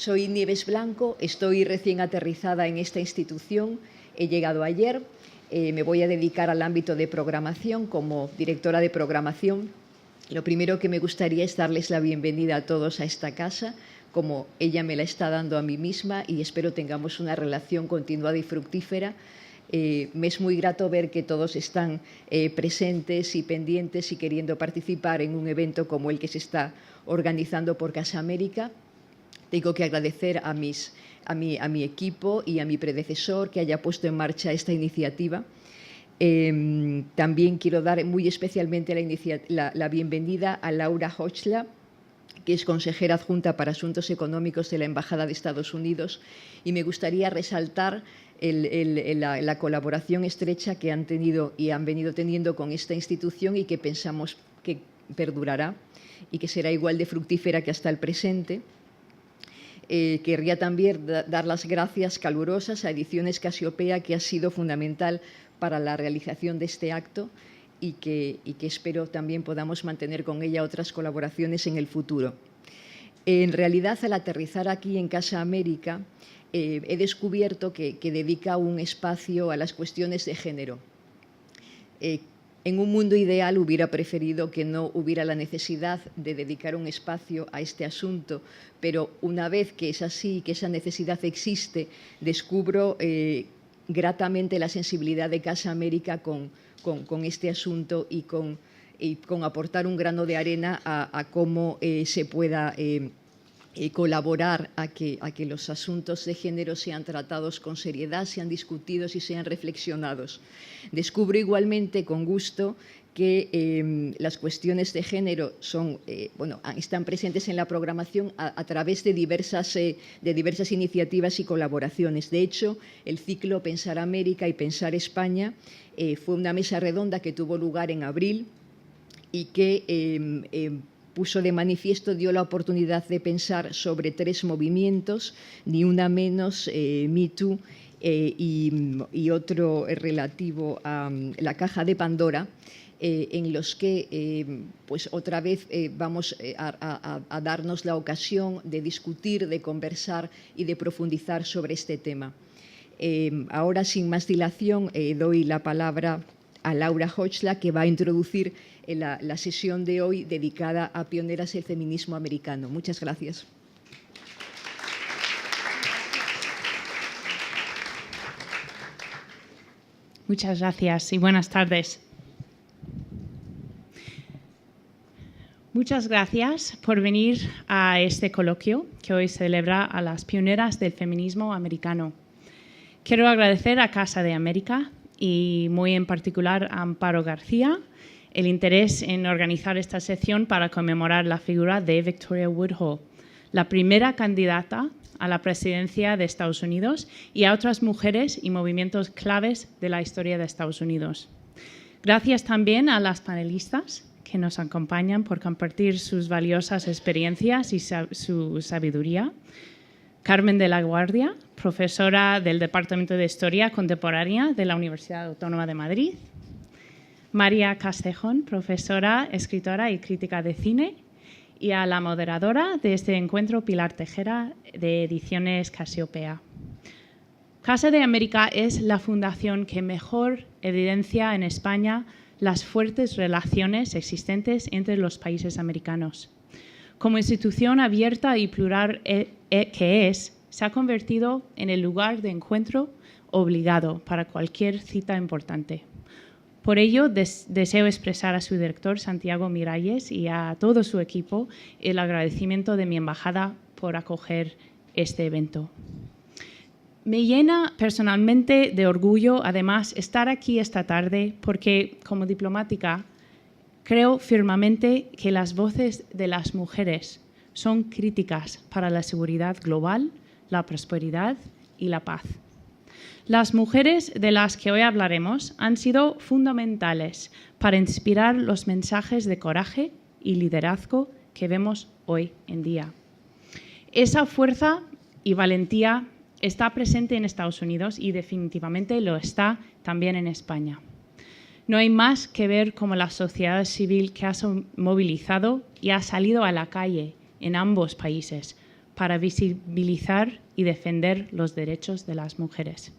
Soy Nieves Blanco, estoy recién aterrizada en esta institución, he llegado ayer, me voy a dedicar al ámbito de programación como directora de programación. Lo primero que me gustaría es darles la bienvenida a todos a esta casa, como ella me la está dando a mí misma, y espero tengamos una relación continuada y fructífera. Me es muy grato ver que todos están presentes y pendientes y queriendo participar en un evento como el que se está organizando por Casa América. Tengo que agradecer a mi equipo y a mi predecesor que haya puesto en marcha esta iniciativa. También quiero dar muy especialmente la bienvenida a Laura Hochla, que es consejera adjunta para Asuntos Económicos de la Embajada de Estados Unidos, y me gustaría resaltar la colaboración estrecha que han tenido y han venido teniendo con esta institución y que pensamos que perdurará y que será igual de fructífera que hasta el presente. Querría también dar las gracias calurosas a Ediciones Casiopea, que ha sido fundamental para la realización de este acto y que espero también podamos mantener con ella otras colaboraciones en el futuro. En realidad, al aterrizar aquí en Casa América, he descubierto que dedica un espacio a las cuestiones de género. En un mundo ideal hubiera preferido que no hubiera la necesidad de dedicar un espacio a este asunto, pero una vez que es así, que esa necesidad existe, descubro gratamente la sensibilidad de Casa América con este asunto y con aportar un grano de arena a cómo se pueda colaborar a que los asuntos de género sean tratados con seriedad, sean discutidos y sean reflexionados. Descubro igualmente con gusto que las cuestiones de género están presentes en la programación a través de diversas iniciativas y colaboraciones. De hecho, el ciclo Pensar América y Pensar España fue una mesa redonda que tuvo lugar en abril y que puso de manifiesto, dio la oportunidad de pensar sobre 3 movimientos, Ni Una Menos, Me Too y otro relativo a la caja de Pandora, en los que pues otra vez vamos a darnos la ocasión de discutir, de conversar y de profundizar sobre este tema. Ahora, sin más dilación, doy la palabra a Laura Hochla, que va a introducir la sesión de hoy dedicada a pioneras del feminismo americano. Muchas gracias. Muchas gracias y buenas tardes. Muchas gracias por venir a este coloquio que hoy celebra a las pioneras del feminismo americano. Quiero agradecer a Casa de América y muy en particular a Amparo García el interés en organizar esta sesión para conmemorar la figura de Victoria Woodhull, la primera candidata a la presidencia de Estados Unidos, y a otras mujeres y movimientos claves de la historia de Estados Unidos. Gracias también a las panelistas que nos acompañan por compartir sus valiosas experiencias y su sabiduría. Carmen de la Guardia, profesora del Departamento de Historia Contemporánea de la Universidad Autónoma de Madrid. María Castejón, profesora, escritora y crítica de cine. Y a la moderadora de este encuentro, Pilar Tejera, de Ediciones Casiopea. Casa de América es la fundación que mejor evidencia en España las fuertes relaciones existentes entre los países americanos. Como institución abierta y plural que es, se ha convertido en el lugar de encuentro obligado para cualquier cita importante. Por ello, deseo expresar a su director, Santiago Miralles, y a todo su equipo el agradecimiento de mi embajada por acoger este evento. Me llena personalmente de orgullo, además, estar aquí esta tarde porque, como diplomática, creo firmemente que las voces de las mujeres son críticas para la seguridad global, la prosperidad y la paz. Las mujeres de las que hoy hablaremos han sido fundamentales para inspirar los mensajes de coraje y liderazgo que vemos hoy en día. Esa fuerza y valentía está presente en Estados Unidos y definitivamente lo está también en España. No hay más que ver cómo la sociedad civil que ha movilizado y ha salido a la calle en ambos países para visibilizar y defender los derechos de las mujeres.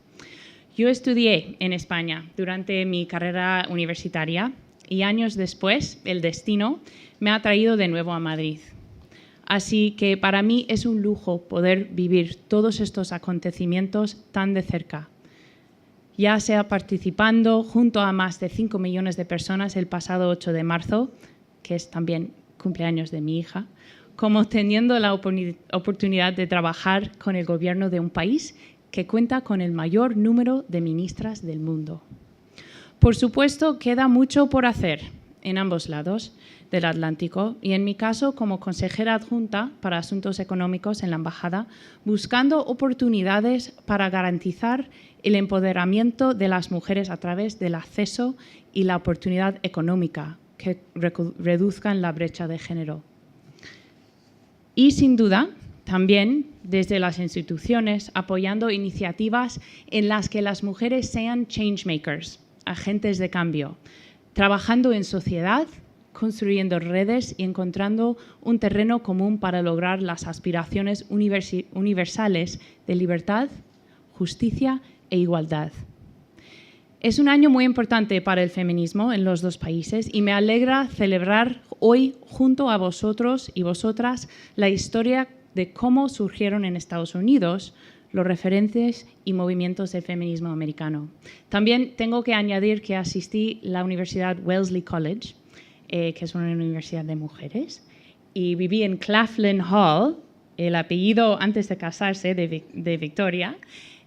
Yo estudié en España durante mi carrera universitaria y años después el destino me ha traído de nuevo a Madrid. Así que para mí es un lujo poder vivir todos estos acontecimientos tan de cerca, ya sea participando junto a más de 5 millones de personas el pasado 8 de marzo, que es también cumpleaños de mi hija, como teniendo la oportunidad de trabajar con el gobierno de un país que cuenta con el mayor número de ministras del mundo. Por supuesto, queda mucho por hacer en ambos lados del Atlántico y en mi caso como consejera adjunta para Asuntos Económicos en la Embajada, buscando oportunidades para garantizar el empoderamiento de las mujeres a través del acceso y la oportunidad económica que reduzcan la brecha de género. Y sin duda, también desde las instituciones apoyando iniciativas en las que las mujeres sean changemakers, agentes de cambio, trabajando en sociedad, construyendo redes y encontrando un terreno común para lograr las aspiraciones universales de libertad, justicia e igualdad. Es un año muy importante para el feminismo en los dos países y me alegra celebrar hoy junto a vosotros y vosotras la historia de cómo surgieron en Estados Unidos los referentes y movimientos del feminismo americano. También tengo que añadir que asistí a la Universidad Wellesley College, que es una universidad de mujeres, y viví en Claflin Hall, el apellido antes de casarse de Victoria.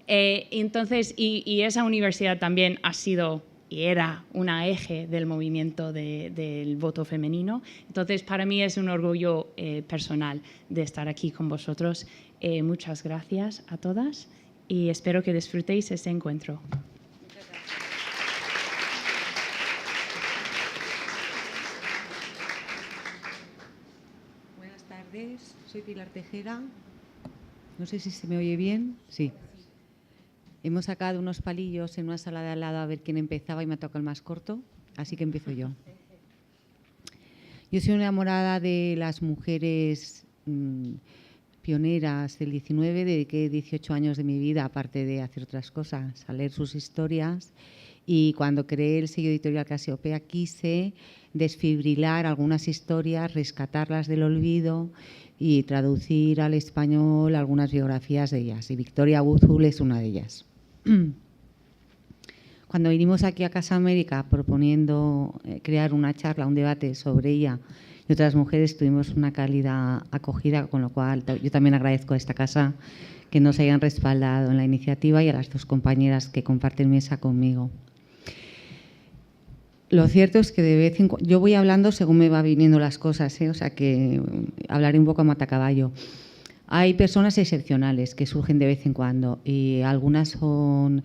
Y esa universidad también ha sido y era una eje del movimiento del voto femenino. Entonces, para mí es un orgullo personal de estar aquí con vosotros. Muchas gracias a todas y espero que disfrutéis este encuentro. Buenas tardes, soy Pilar Tejera. No sé si se me oye bien. Sí. Hemos sacado unos palillos en una sala de al lado a ver quién empezaba y me ha tocado el más corto, así que empiezo yo. Yo soy una enamorada de las mujeres pioneras del 19, dediqué 18 años de mi vida, aparte de hacer otras cosas, a leer sus historias. Y cuando creé el sello editorial Casiopea quise desfibrilar algunas historias, rescatarlas del olvido y traducir al español algunas biografías de ellas. Y Victoria Woodhull es una de ellas. Cuando vinimos aquí a Casa América proponiendo crear una charla, un debate sobre ella y otras mujeres, tuvimos una cálida acogida, con lo cual yo también agradezco a esta casa que nos hayan respaldado en la iniciativa y a las dos compañeras que comparten mesa conmigo. Lo cierto es que de vez en cuando, yo voy hablando según me va viniendo las cosas, o sea que hablaré un poco a matacaballo. Hay personas excepcionales que surgen de vez en cuando y algunas son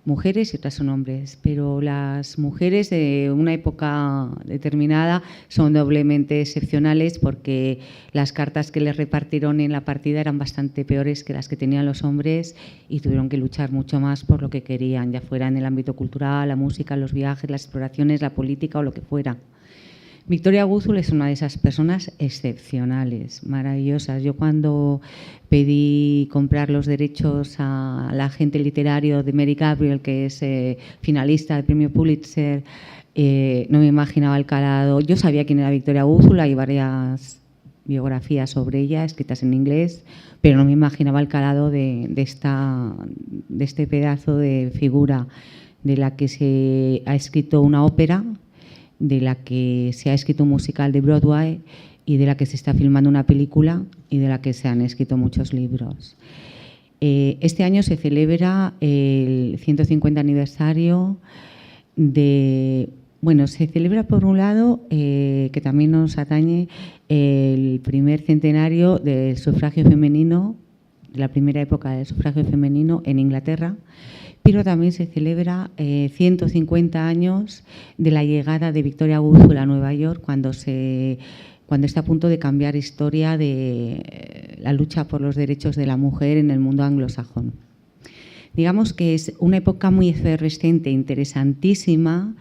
mujeres y otras son hombres, pero las mujeres de una época determinada son doblemente excepcionales porque las cartas que les repartieron en la partida eran bastante peores que las que tenían los hombres y tuvieron que luchar mucho más por lo que querían, ya fuera en el ámbito cultural, la música, los viajes, las exploraciones, la política o lo que fuera. Victoria Woodhull es una de esas personas excepcionales, maravillosas. Yo cuando pedí comprar los derechos al agente literario de Mary Gabriel, que es finalista del premio Pulitzer, no me imaginaba el calado. Yo sabía quién era Victoria Woodhull, hay varias biografías sobre ella escritas en inglés, pero no me imaginaba el calado de este pedazo de figura de la que se ha escrito una ópera, de la que se ha escrito un musical de Broadway y de la que se está filmando una película y de la que se han escrito muchos libros. Este año se celebra el 150 aniversario de... Bueno, se celebra por un lado, que también nos atañe, el primer centenario del sufragio femenino, de la primera época del sufragio femenino en Inglaterra, pero también se celebra 150 años de la llegada de Victoria Woodhull a Nueva York, cuando está a punto de cambiar historia de la lucha por los derechos de la mujer en el mundo anglosajón. Digamos que es una época muy efervescente, interesantísima.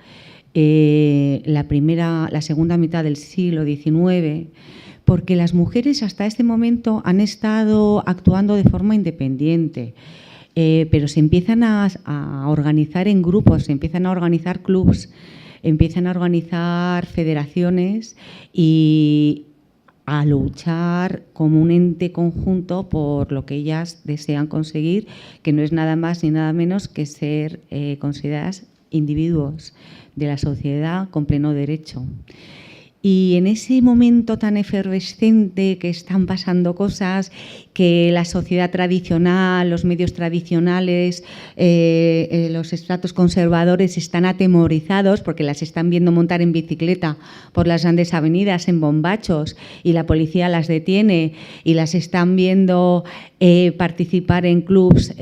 La segunda mitad del siglo XIX, porque las mujeres hasta este momento han estado actuando de forma independiente, pero se empiezan a organizar en grupos, se empiezan a organizar clubs, empiezan a organizar federaciones y a luchar como un ente conjunto por lo que ellas desean conseguir, que no es nada más ni nada menos que ser consideradas individuos de la sociedad con pleno derecho. Y en ese momento tan efervescente que están pasando cosas, que la sociedad tradicional, los medios tradicionales, los estratos conservadores están atemorizados porque las están viendo montar en bicicleta por las grandes avenidas en bombachos y la policía las detiene y las están viendo participar en clubs.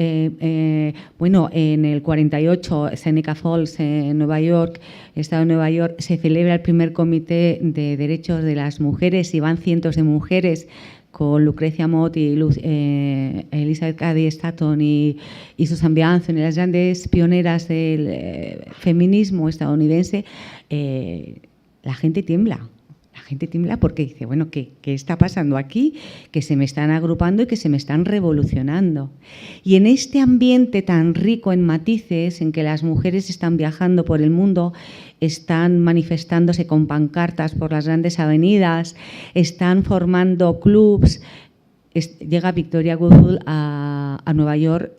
Bueno, en el 48, Seneca Falls, en Nueva York, Estado de Nueva York, se celebra el primer comité de derechos de las mujeres y van cientos de mujeres con Lucrecia Mott y Elizabeth Cady Stanton y Susan B. Anthony, las grandes pioneras del feminismo estadounidense. La gente tiembla. La gente tiembla porque dice, bueno, ¿qué está pasando aquí? Que se me están agrupando y que se me están revolucionando. Y en este ambiente tan rico en matices, en que las mujeres están viajando por el mundo, están manifestándose con pancartas por las grandes avenidas, están formando clubs, llega Victoria Woodhull a Nueva York,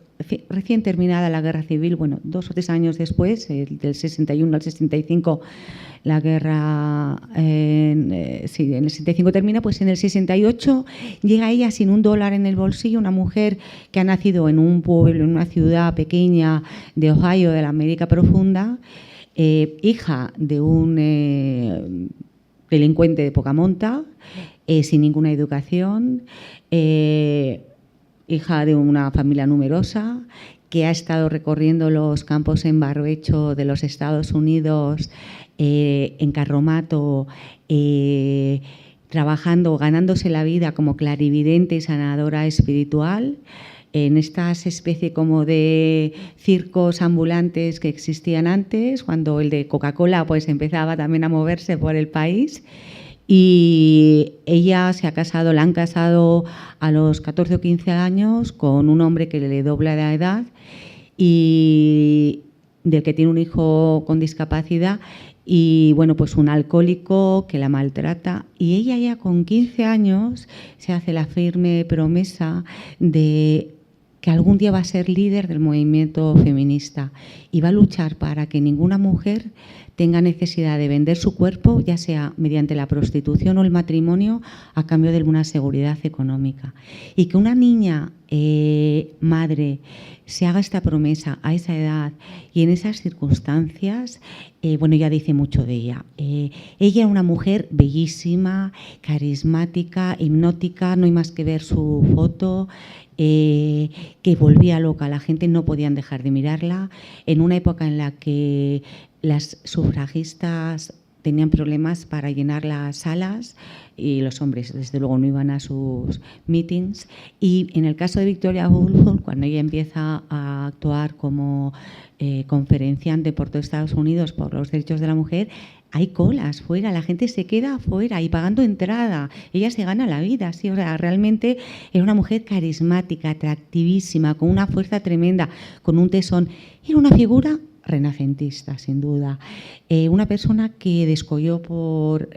recién terminada la guerra civil, bueno, 2 o 3 años después, del 61 al 65, la guerra, sí, en el 65 termina, pues en el 68 llega ella sin $1 en el bolsillo, una mujer que ha nacido en un pueblo, en una ciudad pequeña de Ohio, de la América profunda, hija de un delincuente de poca monta, sin ninguna educación, hija de una familia numerosa, que ha estado recorriendo los campos en barbecho de los Estados Unidos, en carromato, trabajando, ganándose la vida como clarividente y sanadora espiritual, en estas especie como de circos ambulantes que existían antes, cuando el de Coca-Cola pues empezaba también a moverse por el país. Y ella se ha casado, la han casado a los 14 o 15 años con un hombre que le dobla la edad y del que tiene un hijo con discapacidad y, bueno, pues un alcohólico que la maltrata. Y ella ya con 15 años se hace la firme promesa de que algún día va a ser líder del movimiento feminista y va a luchar para que ninguna mujer tenga necesidad de vender su cuerpo, ya sea mediante la prostitución o el matrimonio, a cambio de alguna seguridad económica. Y que una niña madre se haga esta promesa a esa edad y en esas circunstancias, bueno, ya dice mucho de ella. Ella era una mujer bellísima, carismática, hipnótica, no hay más que ver su foto, que volvía loca, la gente no podían dejar de mirarla, en una época en la que las sufragistas tenían problemas para llenar las salas y los hombres, desde luego, no iban a sus meetings. Y en el caso de Victoria Woodhull, cuando ella empieza a actuar como conferenciante por todo Estados Unidos por los derechos de la mujer, hay colas fuera, la gente se queda afuera y pagando entrada. Ella se gana la vida, sí, o sea, realmente era una mujer carismática, atractivísima, con una fuerza tremenda, con un tesón. Era una figura renacentista, sin duda. Una persona que descolló por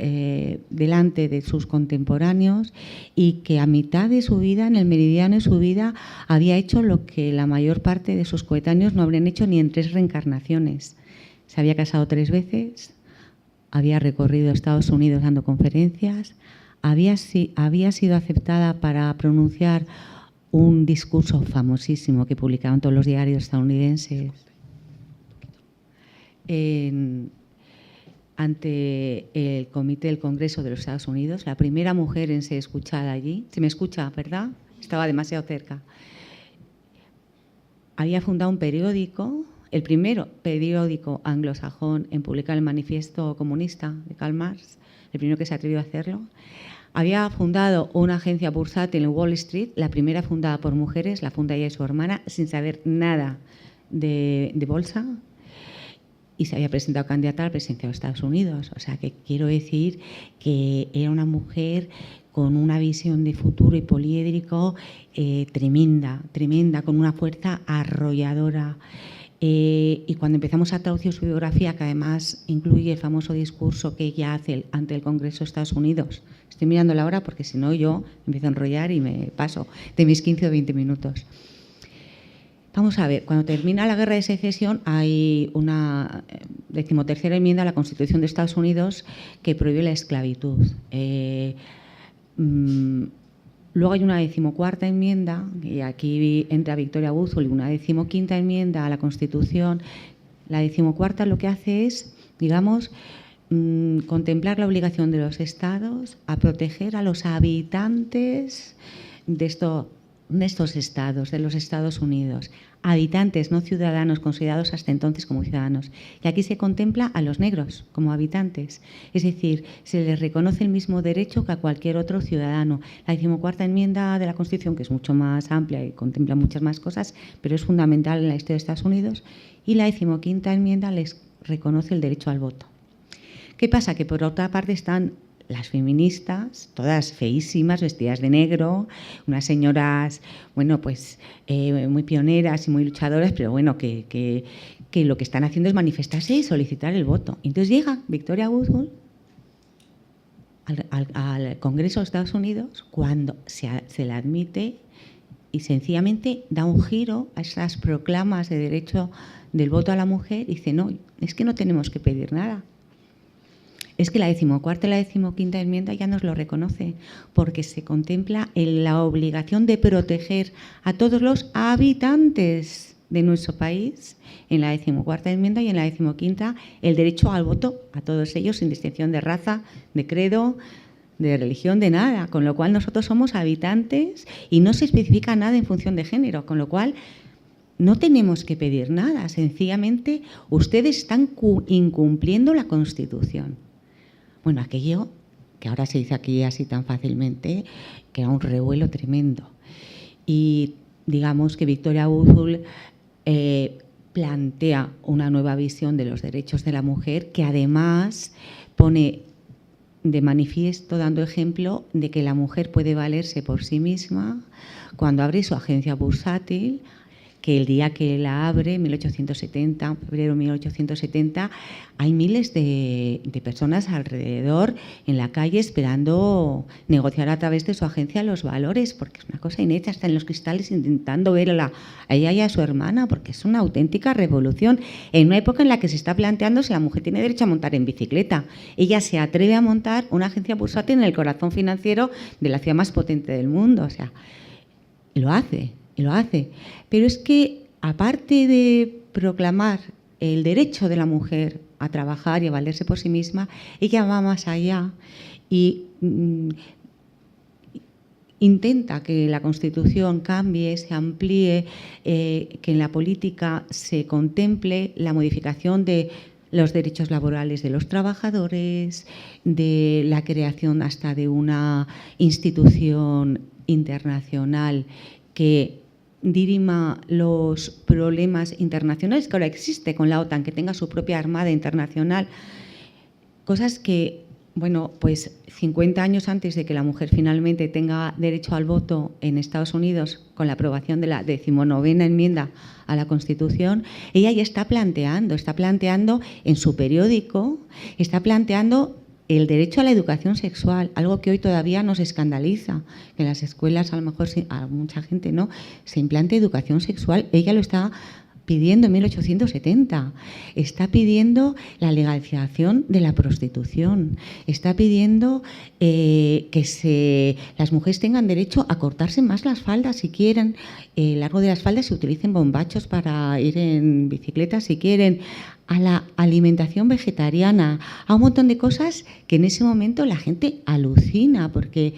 delante de sus contemporáneos y que a mitad de su vida, en el meridiano de su vida, había hecho lo que la mayor parte de sus coetáneos no habrían hecho ni en 3 reencarnaciones. Se había casado 3 veces, había recorrido Estados Unidos dando conferencias, había sido aceptada para pronunciar un discurso famosísimo que publicaban todos los diarios estadounidenses ante el Comité del Congreso de los Estados Unidos, la primera mujer en ser escuchada allí. Se me escucha, ¿verdad? Estaba demasiado cerca. Había fundado un periódico, el primero periódico anglosajón en publicar el Manifiesto Comunista de Karl Marx, el primero que se atrevió a hacerlo. Había fundado una agencia bursátil en Wall Street, la primera fundada por mujeres, la funda ella y su hermana, sin saber nada de bolsa. y se había presentado candidata a la presidencia de Estados Unidos. O sea, que quiero decir que era una mujer con una visión de futuro y poliédrico tremenda, con una fuerza arrolladora. Y cuando empezamos a traducir su biografía, que además incluye el famoso discurso que ella hace ante el Congreso de Estados Unidos, estoy mirando la hora porque si no yo empiezo a enrollar y me paso de mis 15 o 20 minutos. Vamos a ver, cuando termina la Guerra de Secesión hay una 13ª enmienda a la Constitución de Estados Unidos que prohíbe la esclavitud. Luego hay una 14ª enmienda, y aquí entra Victoria Woodhull, y una 15ª enmienda a la Constitución. La 14ª lo que hace es, digamos, contemplar la obligación de los Estados a proteger a los habitantes de estos estados, de los Estados Unidos. Habitantes, no ciudadanos, considerados hasta entonces como ciudadanos. Y aquí se contempla a los negros como habitantes. Es decir, se les reconoce el mismo derecho que a cualquier otro ciudadano. La 14ª enmienda de la Constitución, que es mucho más amplia y contempla muchas más cosas, pero es fundamental en la historia de Estados Unidos, y la 15ª enmienda les reconoce el derecho al voto. ¿Qué pasa? Que por otra parte están las feministas, todas feísimas, vestidas de negro, unas señoras, bueno, pues muy pioneras y muy luchadoras, pero bueno, que lo que están haciendo es manifestarse y solicitar el voto. Entonces llega Victoria Woodhull al Congreso de Estados Unidos cuando se la admite y sencillamente da un giro a esas proclamas de derecho del voto a la mujer y dice, no, es que no tenemos que pedir nada. Es que la 14ª y la 15ª enmienda ya nos lo reconoce, porque se contempla en la obligación de proteger a todos los habitantes de nuestro país, en la 14ª enmienda, y en la 15ª el derecho al voto a todos ellos, sin distinción de raza, de credo, de religión, de nada. Con lo cual nosotros somos habitantes y no se especifica nada en función de género, con lo cual no tenemos que pedir nada. Sencillamente ustedes están incumpliendo la Constitución. Bueno, aquello que ahora se dice aquí así tan fácilmente, que era un revuelo tremendo. Y digamos que Victoria Woodhull plantea una nueva visión de los derechos de la mujer, que además pone de manifiesto, dando ejemplo de que la mujer puede valerse por sí misma cuando abre su agencia bursátil, que el día que la abre, en 1870, febrero de 1870, hay miles de personas alrededor en la calle esperando negociar a través de su agencia los valores, porque es una cosa inédita, hasta en los cristales intentando ver a ella y a su hermana, porque es una auténtica revolución. En una época en la que se está planteando si la mujer tiene derecho a montar en bicicleta. Ella se atreve a montar una agencia bursátil en el corazón financiero de la ciudad más potente del mundo. O sea, lo hace. Pero es que, aparte de proclamar el derecho de la mujer a trabajar y a valerse por sí misma, ella va más allá y intenta que la Constitución cambie, se amplíe, que en la política se contemple la modificación de los derechos laborales de los trabajadores, de la creación hasta de una institución internacional que dirima los problemas internacionales que ahora existe con la OTAN, que tenga su propia armada internacional, cosas que, bueno, pues 50 años antes de que la mujer finalmente tenga derecho al voto en Estados Unidos, con la aprobación de la 19ª enmienda a la Constitución, ella ya está planteando en su periódico, está planteando el derecho a la educación sexual, algo que hoy todavía nos escandaliza, que en las escuelas a lo mejor a mucha gente no se implante educación sexual. Ella lo está pidiendo en 1870, está pidiendo la legalización de la prostitución, está pidiendo que las mujeres tengan derecho a cortarse más las faldas si quieren, largo de las faldas, se utilicen bombachos para ir en bicicleta si quieren, a la alimentación vegetariana, a un montón de cosas que en ese momento la gente alucina, porque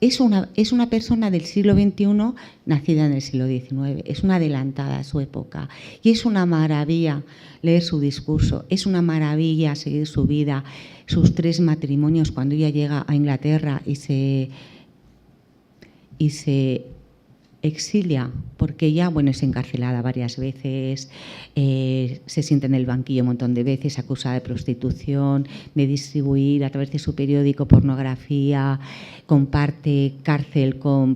es una persona del siglo XXI nacida en el siglo XIX, es una adelantada a su época, y es una maravilla leer su discurso, es una maravilla seguir su vida, sus 3 matrimonios cuando ella llega a Inglaterra y se exilia, porque ella, bueno, es encarcelada varias veces, se sienta en el banquillo un montón de veces, acusada de prostitución, de distribuir a través de su periódico pornografía, comparte cárcel con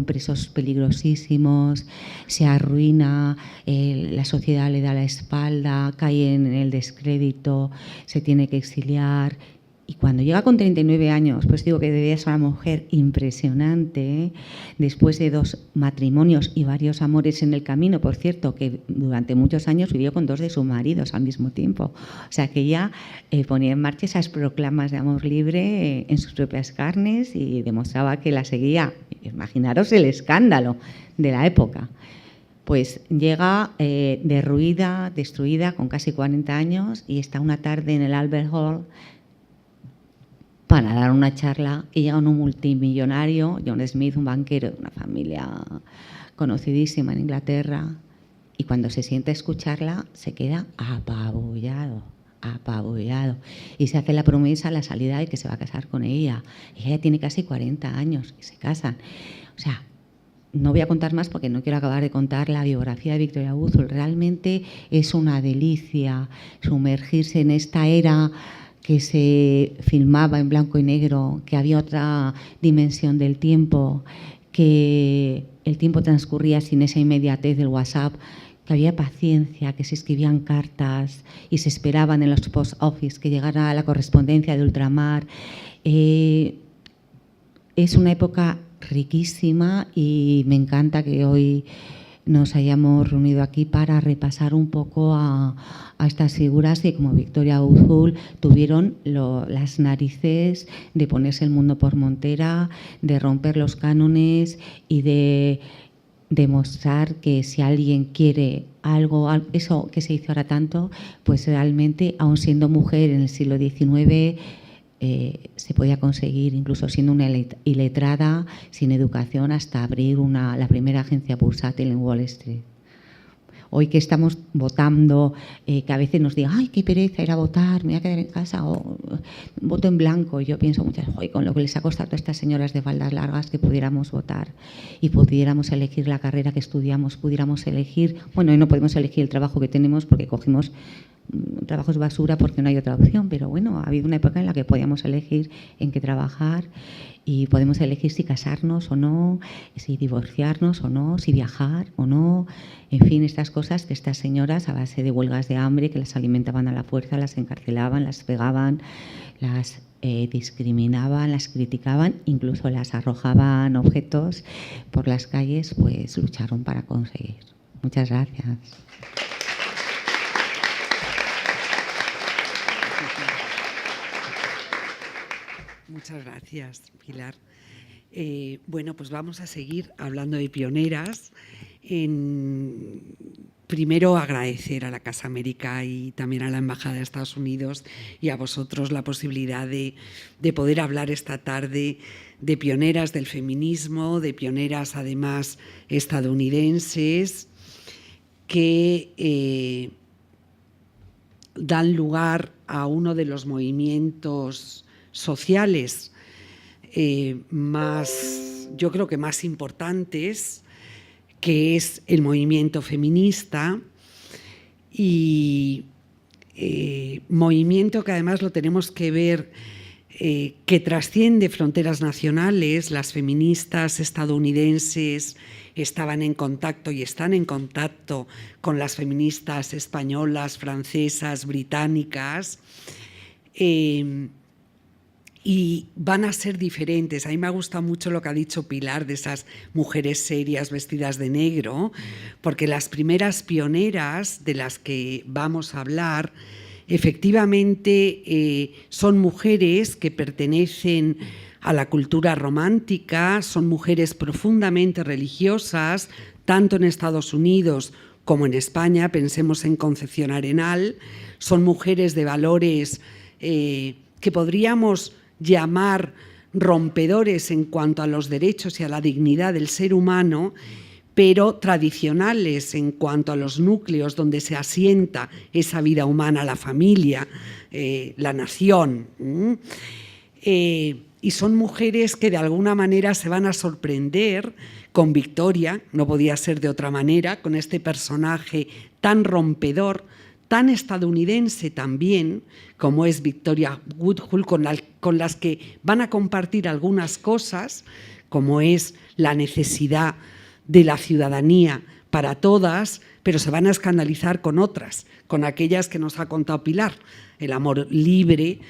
presos peligrosísimos, se arruina, la sociedad le da la espalda, cae en el descrédito, se tiene que exiliar. Y cuando llega con 39 años, pues digo que debía ser una mujer impresionante, ¿eh? Después de 2 matrimonios y varios amores en el camino, por cierto, que durante muchos años vivió con 2 de sus maridos al mismo tiempo. O sea, que ella ponía en marcha esas proclamas de amor libre en sus propias carnes y demostraba que la seguía. Imaginaros el escándalo de la época. Pues llega derruida, destruida, con casi 40 años y está una tarde en el Albert Hall para dar una charla y llega un multimillonario, John Smith, un banquero de una familia conocidísima en Inglaterra, y cuando se sienta a escucharla se queda apabullado y se hace la promesa a la salida de que se va a casar con ella. Y ella tiene casi 40 años y se casan. O sea, no voy a contar más porque no quiero acabar de contar la biografía de Victoria Woodhull. Realmente es una delicia sumergirse en esta era que se filmaba en blanco y negro, que había otra dimensión del tiempo, que el tiempo transcurría sin esa inmediatez del WhatsApp, que había paciencia, que se escribían cartas y se esperaban en los post office que llegara la correspondencia de ultramar. Es una época riquísima y me encanta que hoy nos hayamos reunido aquí para repasar un poco a estas figuras que, como Victoria Woodhull, tuvieron las narices de ponerse el mundo por montera, de romper los cánones y de demostrar que si alguien quiere algo, eso que se hizo ahora tanto, pues realmente, aun siendo mujer en el siglo XIX, se podía conseguir, incluso siendo una iletrada, sin educación, hasta abrir la primera agencia bursátil en Wall Street. Hoy que estamos votando, que a veces nos digan, ¡ay, qué pereza ir a votar, me voy a quedar en casa! O voto en blanco. Yo pienso muchas veces, con lo que les ha costado a estas señoras de faldas largas que pudiéramos votar y pudiéramos elegir la carrera que estudiamos, pudiéramos elegir, bueno, y no podemos elegir el trabajo que tenemos porque cogimos trabajos basura porque no hay otra opción, pero bueno, ha habido una época en la que podíamos elegir en qué trabajar y podemos elegir si casarnos o no, si divorciarnos o no, si viajar o no, en fin, estas cosas que estas señoras, a base de huelgas de hambre, que las alimentaban a la fuerza, las encarcelaban, las pegaban, las discriminaban, las criticaban, incluso las arrojaban objetos por las calles, pues lucharon para conseguir. Muchas gracias. Muchas gracias, Pilar. Bueno, pues vamos a seguir hablando de pioneras. Primero, agradecer a la Casa América y también a la Embajada de Estados Unidos y a vosotros la posibilidad de poder hablar esta tarde de pioneras del feminismo, de pioneras además estadounidenses que dan lugar a uno de los movimientos sociales yo creo que más importantes, que es el movimiento feminista, y movimiento que además lo tenemos que ver que trasciende fronteras nacionales. Las feministas estadounidenses estaban en contacto y están en contacto con las feministas españolas, francesas, británicas, y van a ser diferentes. A mí me gusta mucho lo que ha dicho Pilar de esas mujeres serias vestidas de negro, porque las primeras pioneras de las que vamos a hablar efectivamente son mujeres que pertenecen a la cultura romántica, son mujeres profundamente religiosas, tanto en Estados Unidos como en España. Pensemos en Concepción Arenal. Son mujeres de valores que podríamos llamar rompedores en cuanto a los derechos y a la dignidad del ser humano, pero tradicionales en cuanto a los núcleos donde se asienta esa vida humana, la familia, la nación. Y son mujeres que de alguna manera se van a sorprender con Victoria, no podía ser de otra manera, con este personaje tan rompedor, tan estadounidense también, como es Victoria Woodhull, con las que van a compartir algunas cosas, como es la necesidad de la ciudadanía para todas, pero se van a escandalizar con otras, con aquellas que nos ha contado Pilar, el amor libre,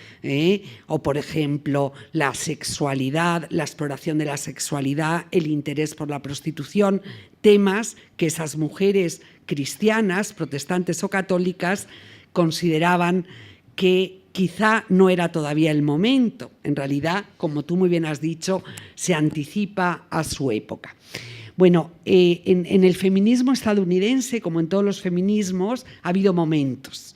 o por ejemplo la sexualidad, la exploración de la sexualidad, el interés por la prostitución, temas que esas mujeres cristianas, protestantes o católicas consideraban que quizá no era todavía el momento. En realidad, como tú muy bien has dicho, se anticipa a su época. Bueno, en el feminismo estadounidense, como en todos los feminismos, ha habido momentos.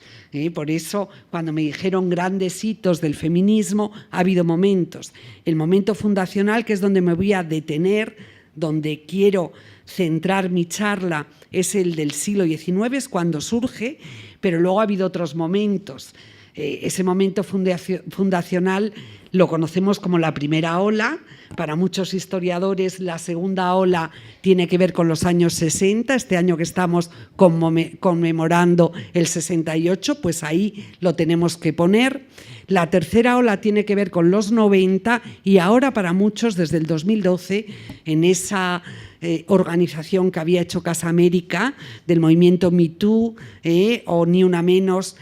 Por eso, cuando me dijeron grandes hitos del feminismo, ha habido momentos. El momento fundacional, que es donde me voy a detener, donde quiero centrar mi charla, es el del siglo XIX, es cuando surge, pero luego ha habido otros momentos. Ese momento fundacional lo conocemos como la primera ola. Para muchos historiadores, la segunda ola tiene que ver con los años 60, este año que estamos conmemorando el 68, pues ahí lo tenemos que poner. La tercera ola tiene que ver con los 90 y ahora para muchos, desde el 2012, en esa organización que había hecho Casa América, del movimiento Me Too o Ni Una Menos,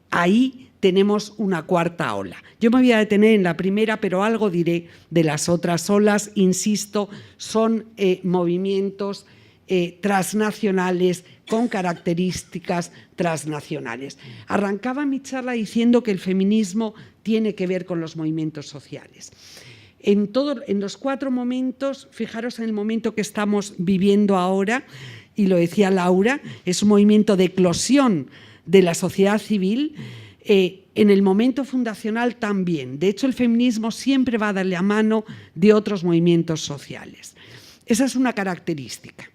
ahí tenemos una cuarta ola. Yo me voy a detener en la primera, pero algo diré de las otras olas. Insisto, son movimientos transnacionales con características transnacionales. Arrancaba mi charla diciendo que el feminismo tiene que ver con los movimientos sociales. En los 4 momentos, fijaros en el momento que estamos viviendo ahora, y lo decía Laura, es un movimiento de eclosión de la sociedad civil. En el momento fundacional también. De hecho, el feminismo siempre va a darle a mano de otros movimientos sociales. Esa es una característica.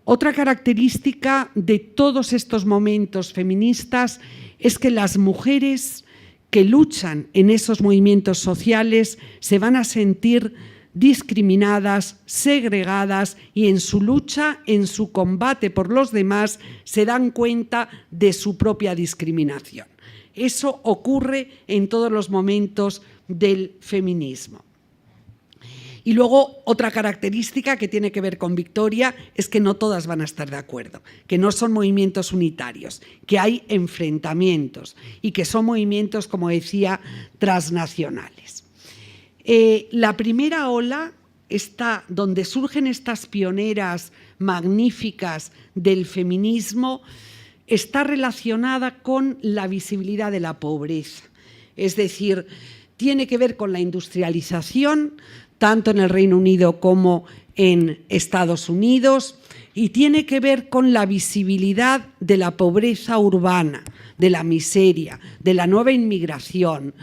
Otra característica de todos estos momentos feministas es que las mujeres que luchan en esos movimientos sociales se van a sentir discriminadas, segregadas y en su lucha, en su combate por los demás, se dan cuenta de su propia discriminación. Eso ocurre en todos los momentos del feminismo. Y luego otra característica que tiene que ver con Victoria es que no todas van a estar de acuerdo, que no son movimientos unitarios, que hay enfrentamientos y que son movimientos, como decía, transnacionales. La primera ola está donde surgen estas pioneras magníficas del feminismo, está relacionada con la visibilidad de la pobreza. Es decir, tiene que ver con la industrialización, tanto en el Reino Unido como en Estados Unidos, y tiene que ver con la visibilidad de la pobreza urbana, de la miseria, de la nueva inmigración,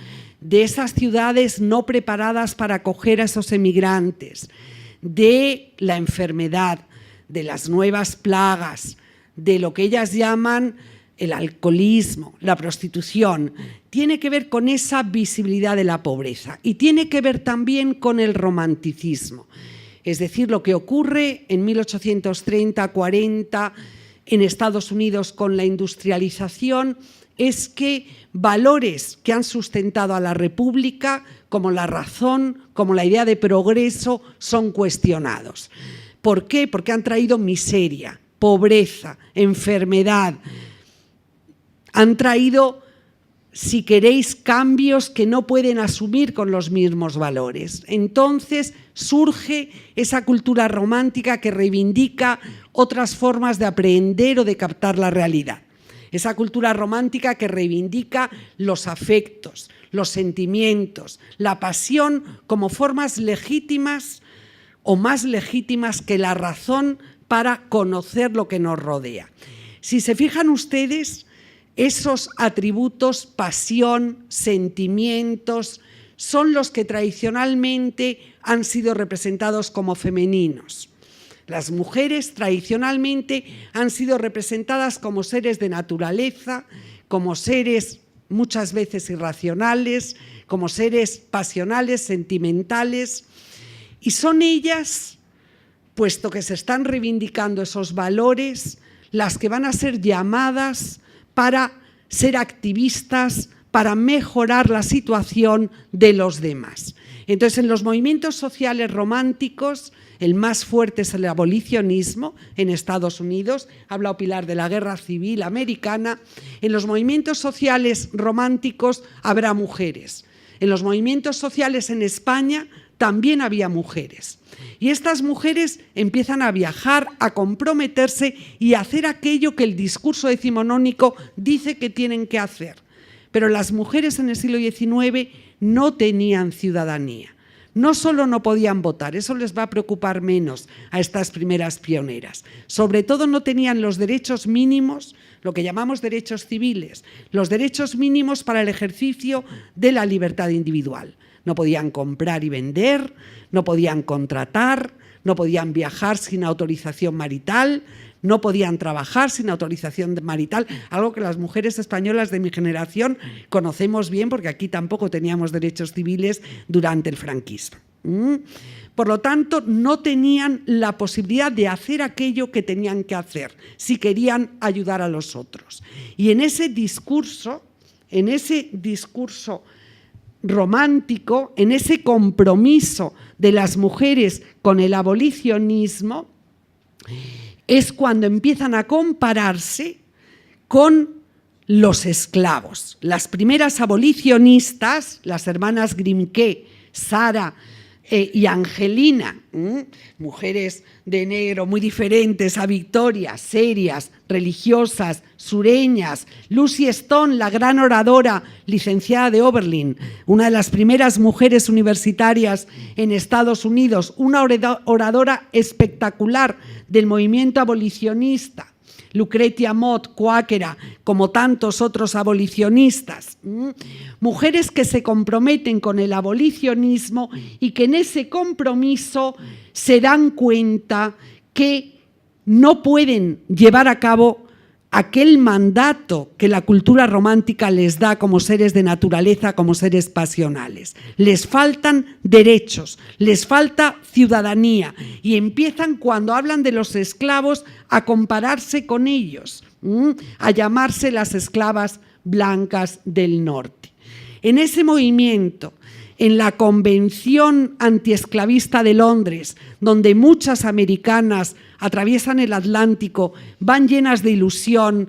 de esas ciudades no preparadas para acoger a esos emigrantes, de la enfermedad, de las nuevas plagas, de lo que ellas llaman el alcoholismo, la prostitución. Tiene que ver con esa visibilidad de la pobreza y tiene que ver también con el romanticismo. Es decir, lo que ocurre en 1830-40 en Estados Unidos con la industrialización es que valores que han sustentado a la República, como la razón, como la idea de progreso, son cuestionados. ¿Por qué? Porque han traído miseria, pobreza, enfermedad. Han traído, si queréis, cambios que no pueden asumir con los mismos valores. Entonces surge esa cultura romántica que reivindica otras formas de aprender o de captar la realidad. Esa cultura romántica que reivindica los afectos, los sentimientos, la pasión como formas legítimas o más legítimas que la razón para conocer lo que nos rodea. Si se fijan ustedes, esos atributos, pasión, sentimientos, son los que tradicionalmente han sido representados como femeninos. Las mujeres tradicionalmente han sido representadas como seres de naturaleza, como seres muchas veces irracionales, como seres pasionales, sentimentales. Y son ellas, puesto que se están reivindicando esos valores, las que van a ser llamadas para ser activistas, para mejorar la situación de los demás. Entonces, en los movimientos sociales románticos, el más fuerte es el abolicionismo en Estados Unidos, ha hablado Pilar de la Guerra Civil Americana. En los movimientos sociales románticos habrá mujeres. En los movimientos sociales en España también había mujeres. Y estas mujeres empiezan a viajar, a comprometerse y a hacer aquello que el discurso decimonónico dice que tienen que hacer. Pero las mujeres en el siglo XIX no tenían ciudadanía. No solo no podían votar, eso les va a preocupar menos a estas primeras pioneras. Sobre todo no tenían los derechos mínimos, lo que llamamos derechos civiles, los derechos mínimos para el ejercicio de la libertad individual. No podían comprar y vender, no podían contratar, no podían viajar sin autorización marital, no podían trabajar sin autorización marital, algo que las mujeres españolas de mi generación conocemos bien porque aquí tampoco teníamos derechos civiles durante el franquismo. Por lo tanto, no tenían la posibilidad de hacer aquello que tenían que hacer si querían ayudar a los otros. Y en ese discurso romántico, en ese compromiso de las mujeres con el abolicionismo, es cuando empiezan a compararse con los esclavos. Las primeras abolicionistas, las hermanas Grimké, Sara y Angelina, mujeres de negro muy diferentes a Victoria, serias, religiosas, sureñas. Lucy Stone, la gran oradora, licenciada de Oberlin, una de las primeras mujeres universitarias en Estados Unidos, una oradora espectacular del movimiento abolicionista. Lucretia Mott, cuáquera, como tantos otros abolicionistas. Mujeres que se comprometen con el abolicionismo y que en ese compromiso se dan cuenta que no pueden llevar a cabo aquel mandato que la cultura romántica les da como seres de naturaleza, como seres pasionales. Les faltan derechos, les falta ciudadanía y empiezan, cuando hablan de los esclavos, a compararse con ellos, a llamarse las esclavas blancas del norte. En ese movimiento, en la Convención Antiesclavista de Londres, donde muchas americanas atraviesan el Atlántico, van llenas de ilusión,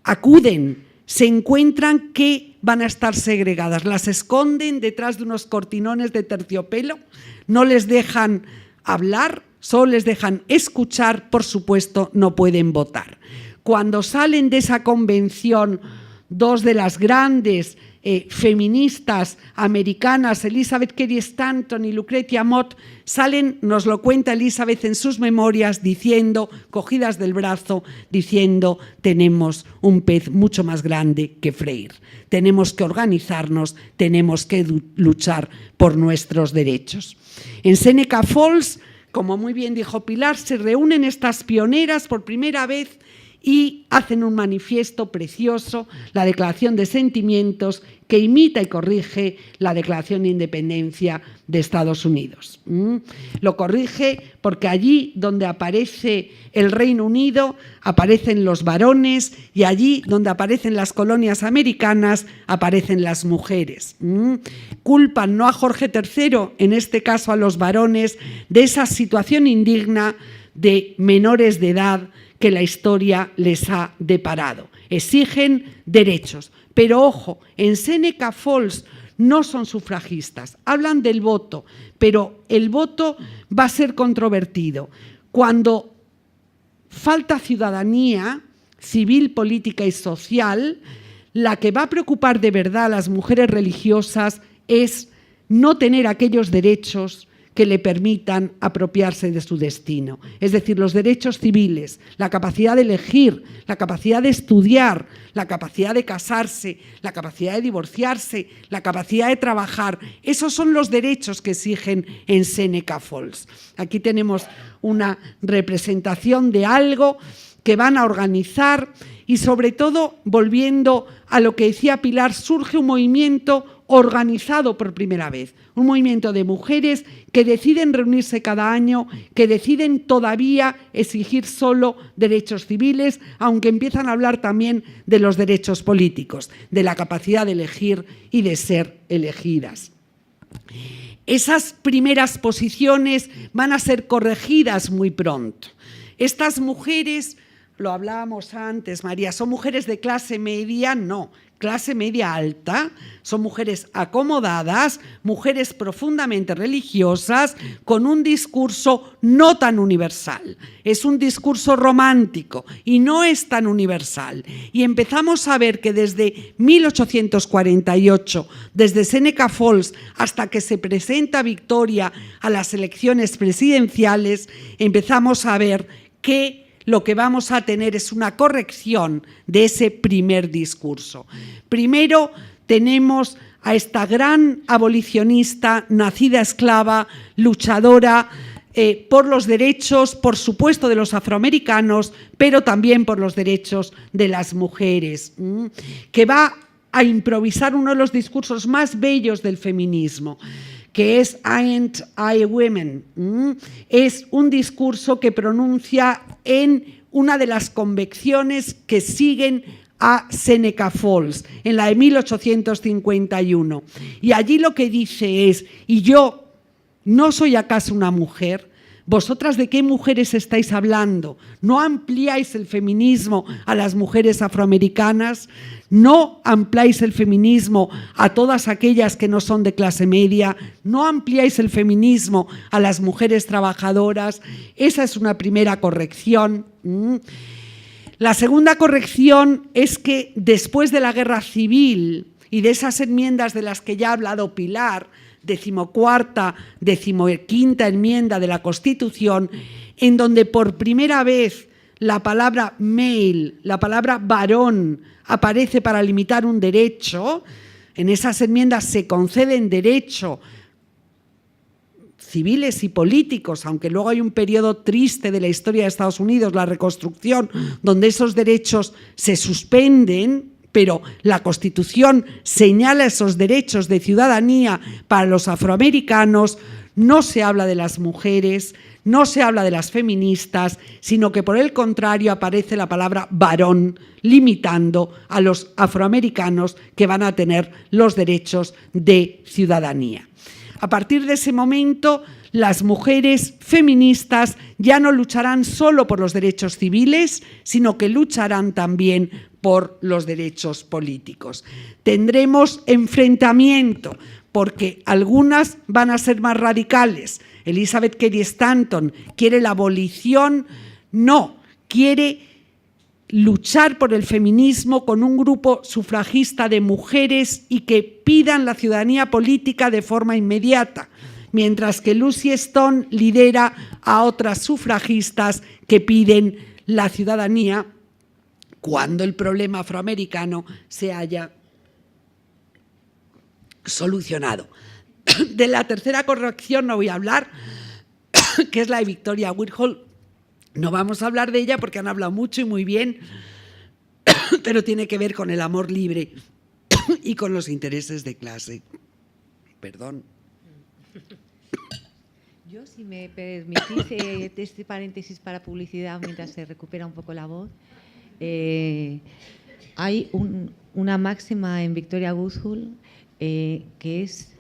acuden, se encuentran que van a estar segregadas, las esconden detrás de unos cortinones de terciopelo, no les dejan hablar, solo les dejan escuchar, por supuesto, no pueden votar. Cuando salen de esa convención, dos de las grandes feministas americanas, Elizabeth Cady Stanton y Lucretia Mott, salen, nos lo cuenta Elizabeth en sus memorias, diciendo, cogidas del brazo, diciendo: tenemos un pez mucho más grande que freír, tenemos que organizarnos, tenemos que luchar por nuestros derechos. En Seneca Falls, como muy bien dijo Pilar, se reúnen estas pioneras por primera vez y hacen un manifiesto precioso, la Declaración de Sentimientos, que imita y corrige la Declaración de Independencia de Estados Unidos. Lo corrige porque allí donde aparece el Reino Unido aparecen los varones y allí donde aparecen las colonias americanas aparecen las mujeres. Culpan no a Jorge III, en este caso a los varones, de esa situación indigna de menores de edad que la historia les ha deparado. Exigen derechos. Pero ojo, en Seneca Falls no son sufragistas, hablan del voto, pero el voto va a ser controvertido. Cuando falta ciudadanía civil, política y social, la que va a preocupar de verdad a las mujeres religiosas es no tener aquellos derechos que le permitan apropiarse de su destino. Es decir, los derechos civiles, la capacidad de elegir, la capacidad de estudiar, la capacidad de casarse, la capacidad de divorciarse, la capacidad de trabajar. Esos son los derechos que exigen en Seneca Falls. Aquí tenemos una representación de algo que van a organizar y, sobre todo, volviendo a lo que decía Pilar, surge un movimiento organizado por primera vez, un movimiento de mujeres que deciden reunirse cada año, que deciden todavía exigir solo derechos civiles, aunque empiezan a hablar también de los derechos políticos, de la capacidad de elegir y de ser elegidas. Esas primeras posiciones van a ser corregidas muy pronto. Estas mujeres, lo hablábamos antes, María, ¿son mujeres de clase media? No, clase media alta, son mujeres acomodadas, mujeres profundamente religiosas, con un discurso no tan universal. Es un discurso romántico y no es tan universal. Y empezamos a ver que desde 1848, desde Seneca Falls hasta que se presenta Victoria a las elecciones presidenciales, empezamos a ver que lo que vamos a tener es una corrección de ese primer discurso. Primero tenemos a esta gran abolicionista, nacida esclava, luchadora por los derechos, por supuesto, de los afroamericanos, pero también por los derechos de las mujeres, que va a improvisar uno de los discursos más bellos del feminismo, que es Ain't I a Woman. Es un discurso que pronuncia en una de las convenciones que siguen a Seneca Falls, en la de 1851. Y allí lo que dice es: ¿y yo no soy acaso una mujer? ¿Vosotras de qué mujeres estáis hablando? ¿No ampliáis el feminismo a las mujeres afroamericanas? ¿No ampliáis el feminismo a todas aquellas que no son de clase media? ¿No ampliáis el feminismo a las mujeres trabajadoras? Esa es una primera corrección. La segunda corrección es que después de la guerra civil y de esas enmiendas de las que ya ha hablado Pilar, 14ª, 15ª enmienda de la Constitución, en donde por primera vez la palabra male, la palabra varón, aparece para limitar un derecho. En esas enmiendas se conceden derechos civiles y políticos, aunque luego hay un periodo triste de la historia de Estados Unidos, la reconstrucción, donde esos derechos se suspenden, pero la Constitución señala esos derechos de ciudadanía para los afroamericanos. No se habla de las mujeres, no se habla de las feministas, sino que por el contrario aparece la palabra varón, limitando a los afroamericanos que van a tener los derechos de ciudadanía. A partir de ese momento, las mujeres feministas ya no lucharán solo por los derechos civiles, sino que lucharán también por los derechos políticos. Tendremos enfrentamiento, porque algunas van a ser más radicales. Elizabeth Cady Stanton quiere la abolición, no, quiere luchar por el feminismo con un grupo sufragista de mujeres y que pidan la ciudadanía política de forma inmediata, mientras que Lucy Stone lidera a otras sufragistas que piden la ciudadanía cuando el problema afroamericano se haya solucionado. De la tercera corrección no voy a hablar, que es la de Victoria Woodhull. No vamos a hablar de ella porque han hablado mucho y muy bien, pero tiene que ver con el amor libre y con los intereses de clase. Perdón. Yo, si me permitís, este paréntesis para publicidad mientras se recupera un poco la voz. Hay una máxima en Victoria Woodhull que es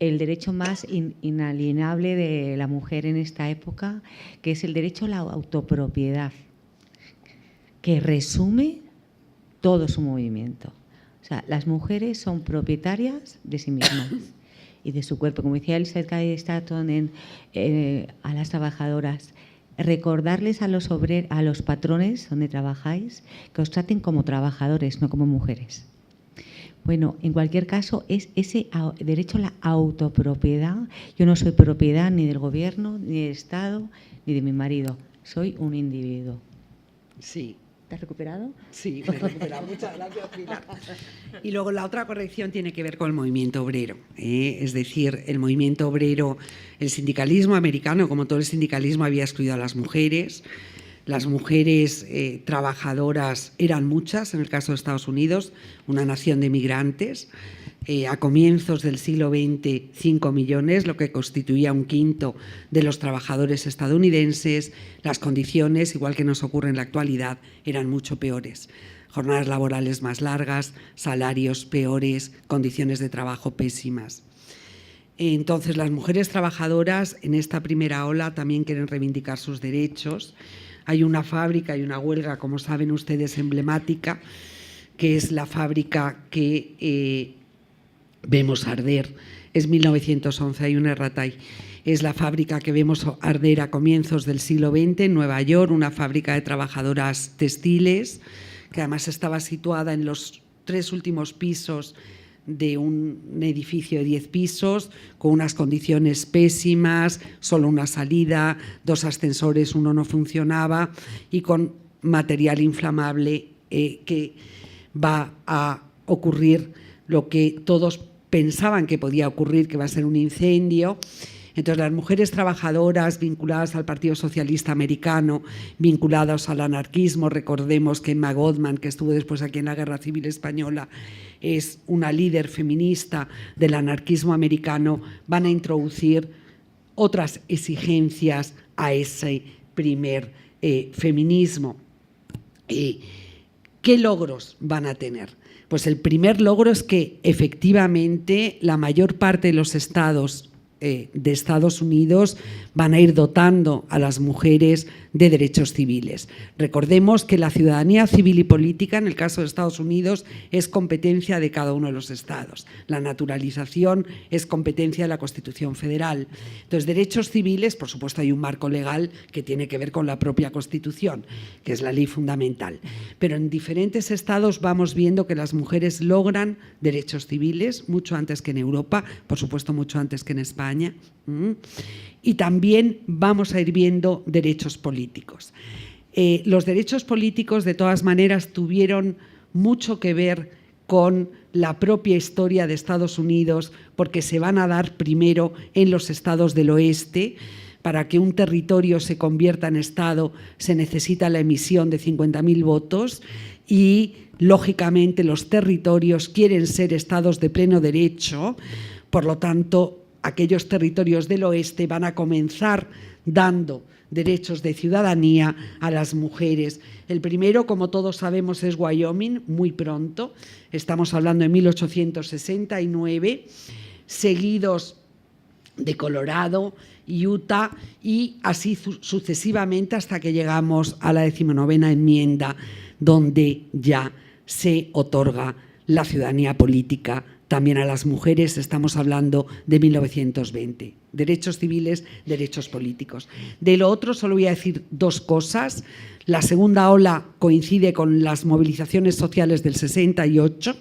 el derecho más inalienable de la mujer en esta época, que es el derecho a la autopropiedad, que resume todo su movimiento. O sea, las mujeres son propietarias de sí mismas y de su cuerpo. Como decía Elizabeth Cady Stanton a las trabajadoras, recordarles a los patrones donde trabajáis que os traten como trabajadores, no como mujeres. Bueno, en cualquier caso, es ese derecho a la autopropiedad. Yo no soy propiedad ni del gobierno, ni del Estado, ni de mi marido. Soy un individuo. Sí. ¿Te has recuperado? Sí, me he recuperado. Muchas gracias, Pilar. Y luego la otra corrección tiene que ver con el movimiento obrero. Es decir, el movimiento obrero, el sindicalismo americano, como todo el sindicalismo, había excluido a las mujeres. Las mujeres trabajadoras eran muchas, en el caso de Estados Unidos, una nación de migrantes. a comienzos del siglo XX 5 millones, lo que constituía un quinto de los trabajadores estadounidenses. Las condiciones, igual que nos ocurre en la actualidad, eran mucho peores. Jornadas laborales más largas, salarios peores, condiciones de trabajo pésimas. Entonces, las mujeres trabajadoras en esta primera ola también quieren reivindicar sus derechos. Hay una fábrica y una huelga, como saben ustedes, emblemática, que es la fábrica que vemos arder. Es 1911, hay una errata ahí. Es la fábrica que vemos arder a comienzos del siglo XX en Nueva York, una fábrica de trabajadoras textiles, que además estaba situada en los 3 últimos pisos de un edificio de 10 pisos, con unas condiciones pésimas, solo una salida, 2 ascensores, uno no funcionaba, y con material inflamable que va a ocurrir lo que todos pensaban que podía ocurrir, que va a ser un incendio. Entonces, las mujeres trabajadoras vinculadas al Partido Socialista Americano, vinculadas al anarquismo, recordemos que Emma Goldman, que estuvo después aquí en la Guerra Civil Española, es una líder feminista del anarquismo americano, van a introducir otras exigencias a ese primer feminismo. ¿Qué logros van a tener? Pues el primer logro es que efectivamente la mayor parte de los estados de Estados Unidos van a ir dotando a las mujeres de derechos civiles. Recordemos que la ciudadanía civil y política, en el caso de Estados Unidos, es competencia de cada uno de los estados. La naturalización es competencia de la Constitución Federal. Entonces, derechos civiles, por supuesto, hay un marco legal que tiene que ver con la propia Constitución, que es la ley fundamental. Pero en diferentes estados vamos viendo que las mujeres logran derechos civiles mucho antes que en Europa, por supuesto, mucho antes que en España. Y también vamos a ir viendo derechos políticos. Los derechos políticos, de todas maneras, tuvieron mucho que ver con la propia historia de Estados Unidos, porque se van a dar primero en los estados del oeste. Para que un territorio se convierta en estado se necesita la emisión de 50.000 votos y, lógicamente, los territorios quieren ser estados de pleno derecho. Por lo tanto, aquellos territorios del oeste van a comenzar dando derechos de ciudadanía a las mujeres. El primero, como todos sabemos, es Wyoming, muy pronto. Estamos hablando de 1869, seguidos de Colorado, Utah y así sucesivamente hasta que llegamos a la 19ª enmienda, donde ya se otorga la ciudadanía política también a las mujeres. Estamos hablando de 1920. Derechos civiles, derechos políticos. De lo otro solo voy a decir 2 cosas. La segunda ola coincide con las movilizaciones sociales del 68.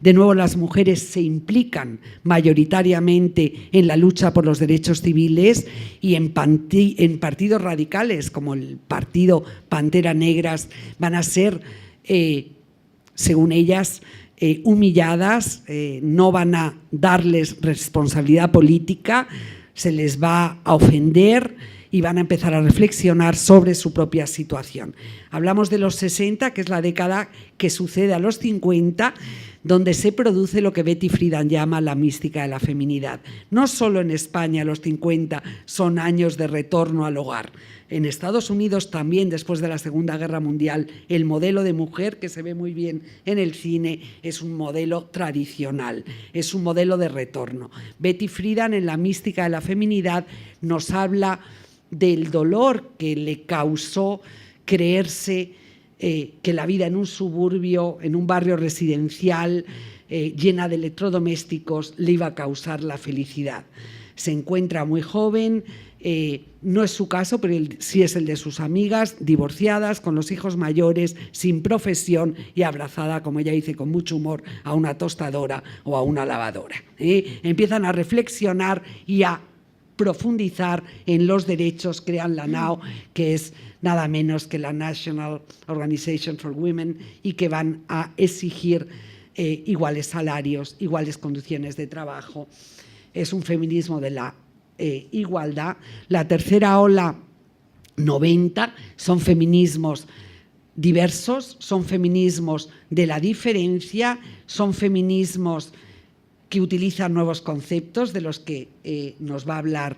De nuevo, las mujeres se implican mayoritariamente en la lucha por los derechos civiles y en partidos radicales como el partido Pantera Negras van a ser, según ellas, humilladas, no van a darles responsabilidad política, se les va a ofender y van a empezar a reflexionar sobre su propia situación. Hablamos de los 60, que es la década que sucede a los 50, donde se produce lo que Betty Friedan llama la mística de la feminidad. No solo en España los 50 son años de retorno al hogar. En Estados Unidos también, después de la Segunda Guerra Mundial, el modelo de mujer, que se ve muy bien en el cine, es un modelo tradicional, es un modelo de retorno. Betty Friedan, en La mística de la feminidad, nos habla del dolor que le causó creerse que la vida en un suburbio, en un barrio residencial llena de electrodomésticos, le iba a causar la felicidad. Se encuentra muy joven, no es su caso, pero sí es el de sus amigas, divorciadas, con los hijos mayores, sin profesión y abrazada, como ella dice, con mucho humor, a una tostadora o a una lavadora. Empiezan a reflexionar y a profundizar en los derechos, crean la NOW, que es nada menos que la National Organization for Women, y que van a exigir iguales salarios, iguales condiciones de trabajo. Es un feminismo de la igualdad. La tercera ola, 90, son feminismos diversos, son feminismos de la diferencia, son feminismos que utilizan nuevos conceptos de los que nos va a hablar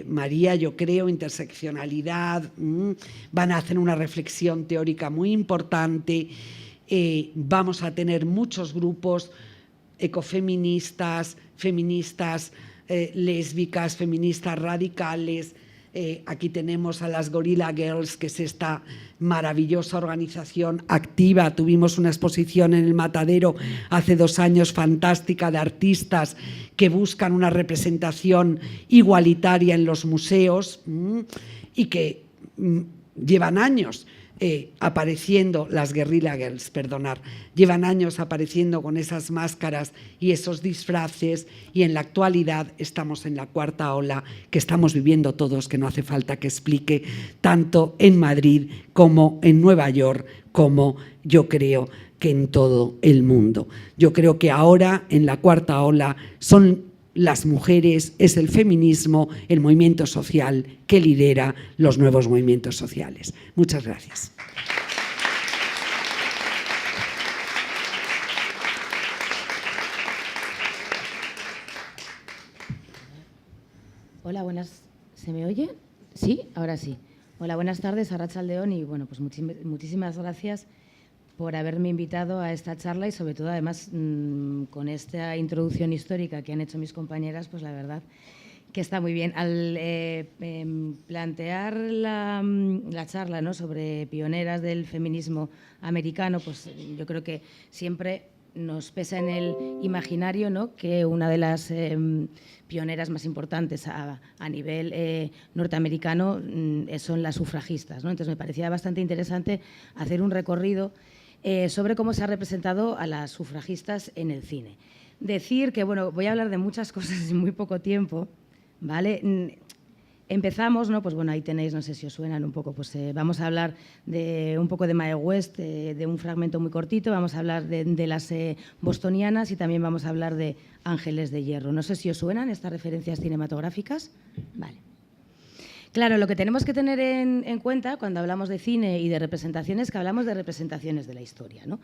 María, yo creo, interseccionalidad, van a hacer una reflexión teórica muy importante, vamos a tener muchos grupos ecofeministas, feministas, lésbicas, feministas radicales. Aquí tenemos a las Gorilla Girls, que es esta maravillosa organización activa. Tuvimos una exposición en el Matadero hace 2 años fantástica de artistas que buscan una representación igualitaria en los museos y que llevan años apareciendo, las Guerrilla Girls, perdonar, llevan años apareciendo con esas máscaras y esos disfraces, y en la actualidad estamos en la 4ª ola que estamos viviendo todos, que no hace falta que explique, tanto en Madrid como en Nueva York, como yo creo que en todo el mundo. Yo creo que ahora en la 4ª ola son las mujeres, es el feminismo, el movimiento social que lidera los nuevos movimientos sociales. Muchas gracias. Hola, buenas. ¿Se me oye? Sí, ahora sí. Hola, buenas tardes, Arratsaldeon, y bueno, pues muchísimas gracias por haberme invitado a esta charla y sobre todo, además, con esta introducción histórica que han hecho mis compañeras, pues la verdad que está muy bien. Al plantear la charla, ¿no?, sobre pioneras del feminismo americano, pues yo creo que siempre nos pesa en el imaginario, ¿no?, que una de las pioneras más importantes a nivel norteamericano son las sufragistas, ¿no? Entonces me parecía bastante interesante hacer un recorrido sobre cómo se ha representado a las sufragistas en el cine. Decir que, bueno, voy a hablar de muchas cosas en muy poco tiempo, ¿vale? Empezamos, ¿no? Pues bueno, ahí tenéis, no sé si os suenan un poco, pues vamos a hablar de un poco de Mae West, de un fragmento muy cortito, vamos a hablar de las bostonianas y también vamos a hablar de Ángeles de Hierro. No sé si os suenan estas referencias cinematográficas. Vale. Claro, lo que tenemos que tener en cuenta cuando hablamos de cine y de representaciones, que hablamos de representaciones de la historia, ¿no?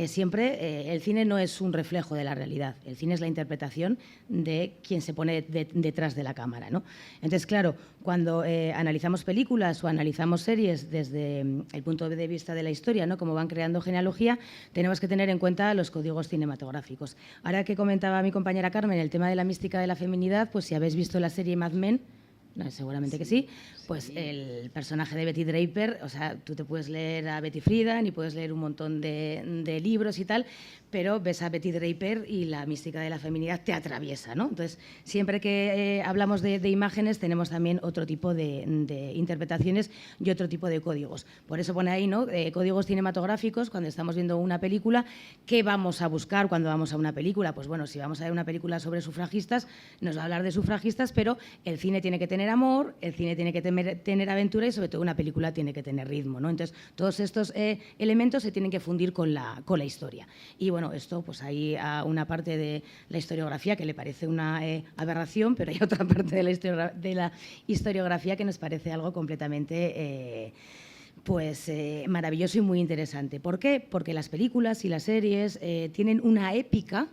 Siempre el cine no es un reflejo de la realidad, el cine es la interpretación de quien se pone detrás de la cámara, ¿no? Entonces, claro, cuando analizamos películas o analizamos series desde el punto de vista de la historia, ¿no?, como van creando genealogía, tenemos que tener en cuenta los códigos cinematográficos. Ahora que comentaba mi compañera Carmen el tema de la mística de la feminidad, pues si habéis visto la serie Mad Men, no, seguramente que sí, pues el personaje de Betty Draper, o sea, tú te puedes leer a Betty Friedan y puedes leer un montón de libros y tal, pero ves a Betty Draper y la mística de la feminidad te atraviesa, ¿no? Entonces, siempre que hablamos de imágenes tenemos también otro tipo de interpretaciones y otro tipo de códigos. Por eso pone ahí, ¿no?, códigos cinematográficos cuando estamos viendo una película. ¿Qué vamos a buscar cuando vamos a una película? Pues bueno, si vamos a ver una película sobre sufragistas, nos va a hablar de sufragistas, pero el cine tiene que tener amor, el cine tiene que tener aventura y sobre todo una película tiene que tener ritmo, ¿no? Entonces, todos estos elementos se tienen que fundir con la historia. Y bueno, esto, pues hay una parte de la historiografía que le parece una aberración, pero hay otra parte de la historiografía que nos parece algo completamente maravilloso y muy interesante. ¿Por qué? Porque las películas y las series tienen una épica,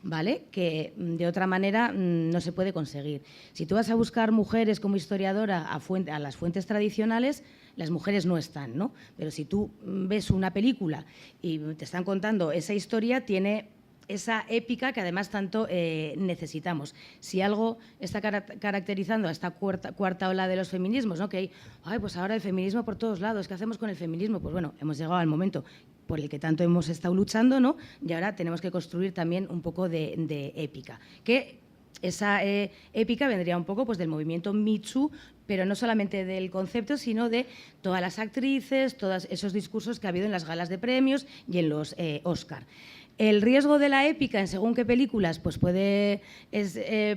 ¿vale?, que de otra manera no se puede conseguir. Si tú vas a buscar mujeres como historiadora a las fuentes tradicionales, las mujeres no están, ¿no? Pero si tú ves una película y te están contando esa historia, tiene esa épica que además tanto necesitamos. Si algo está caracterizando a esta cuarta ola de los feminismos, ¿no?, que hay, pues ahora el feminismo por todos lados, ¿qué hacemos con el feminismo? Pues bueno, hemos llegado al momento por el que tanto hemos estado luchando, ¿no?, y ahora tenemos que construir también un poco de épica. Que esa épica vendría un poco pues del movimiento Me Too, pero no solamente del concepto, sino de todas las actrices, todos esos discursos que ha habido en las galas de premios y en los Oscar. El riesgo de la épica en según qué películas pues puede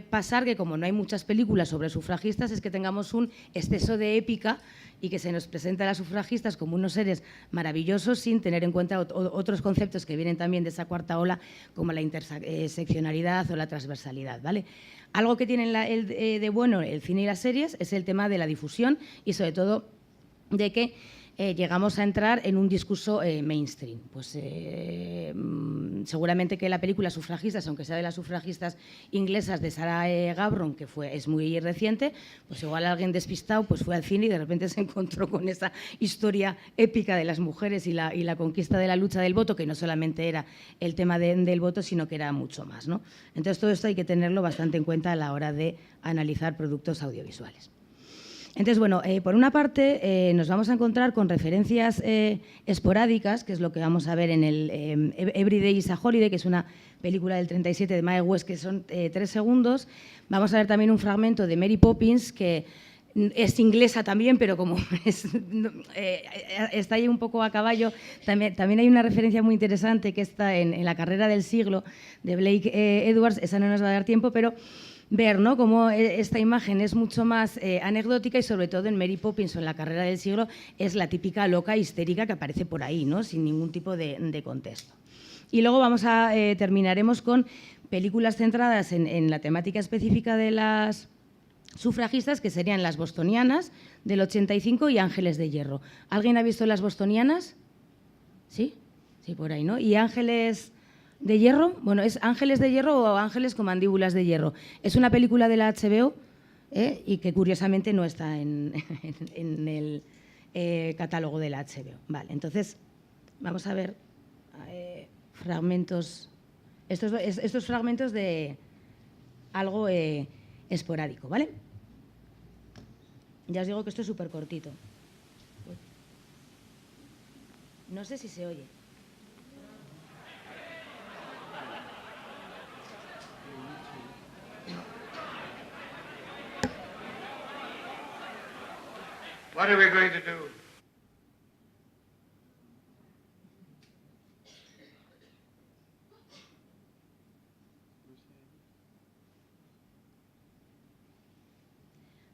pasar que, como no hay muchas películas sobre sufragistas, es que tengamos un exceso de épica y que se nos presenta a las sufragistas como unos seres maravillosos sin tener en cuenta otros conceptos que vienen también de esa cuarta ola, como la interseccionalidad o la transversalidad, ¿vale? Algo que tienen de bueno el cine y las series es el tema de la difusión y sobre todo de que llegamos a entrar en un discurso mainstream. Pues seguramente que la película Sufragistas, aunque sea de las sufragistas inglesas de Sarah Gabron, que es muy reciente, pues igual alguien despistado pues fue al cine y de repente se encontró con esa historia épica de las mujeres y la conquista de la lucha del voto, que no solamente era el tema del voto, sino que era mucho más, ¿no? Entonces, todo esto hay que tenerlo bastante en cuenta a la hora de analizar productos audiovisuales. Entonces, bueno, por una parte nos vamos a encontrar con referencias esporádicas, que es lo que vamos a ver en el Every Day is a Holiday, que es una película del 37 de Mae West, que son 3 segundos. Vamos a ver también un fragmento de Mary Poppins, que es inglesa también, pero como está ahí un poco a caballo, también hay una referencia muy interesante que está en La carrera del siglo, de Blake Edwards. Esa no nos va a dar tiempo, pero ver, ¿no?, cómo esta imagen es mucho más anecdótica, y sobre todo en Mary Poppins o en La carrera del siglo es la típica loca histérica que aparece por ahí, ¿no?, sin ningún tipo de contexto. Y luego terminaremos con películas centradas en la temática específica de las sufragistas, que serían Las bostonianas del 85 y Ángeles de hierro. ¿Alguien ha visto Las bostonianas? ¿Sí? Sí, por ahí, ¿no? ¿Y Ángeles de hierro? Bueno, ¿es Ángeles de hierro o Ángeles con mandíbulas de hierro? Es una película de la HBO y que curiosamente no está en el catálogo de la HBO. Vale, entonces vamos a ver fragmentos, estos fragmentos de algo esporádico, ¿vale? Ya os digo que esto es súper cortito. No sé si se oye. What are we going to do?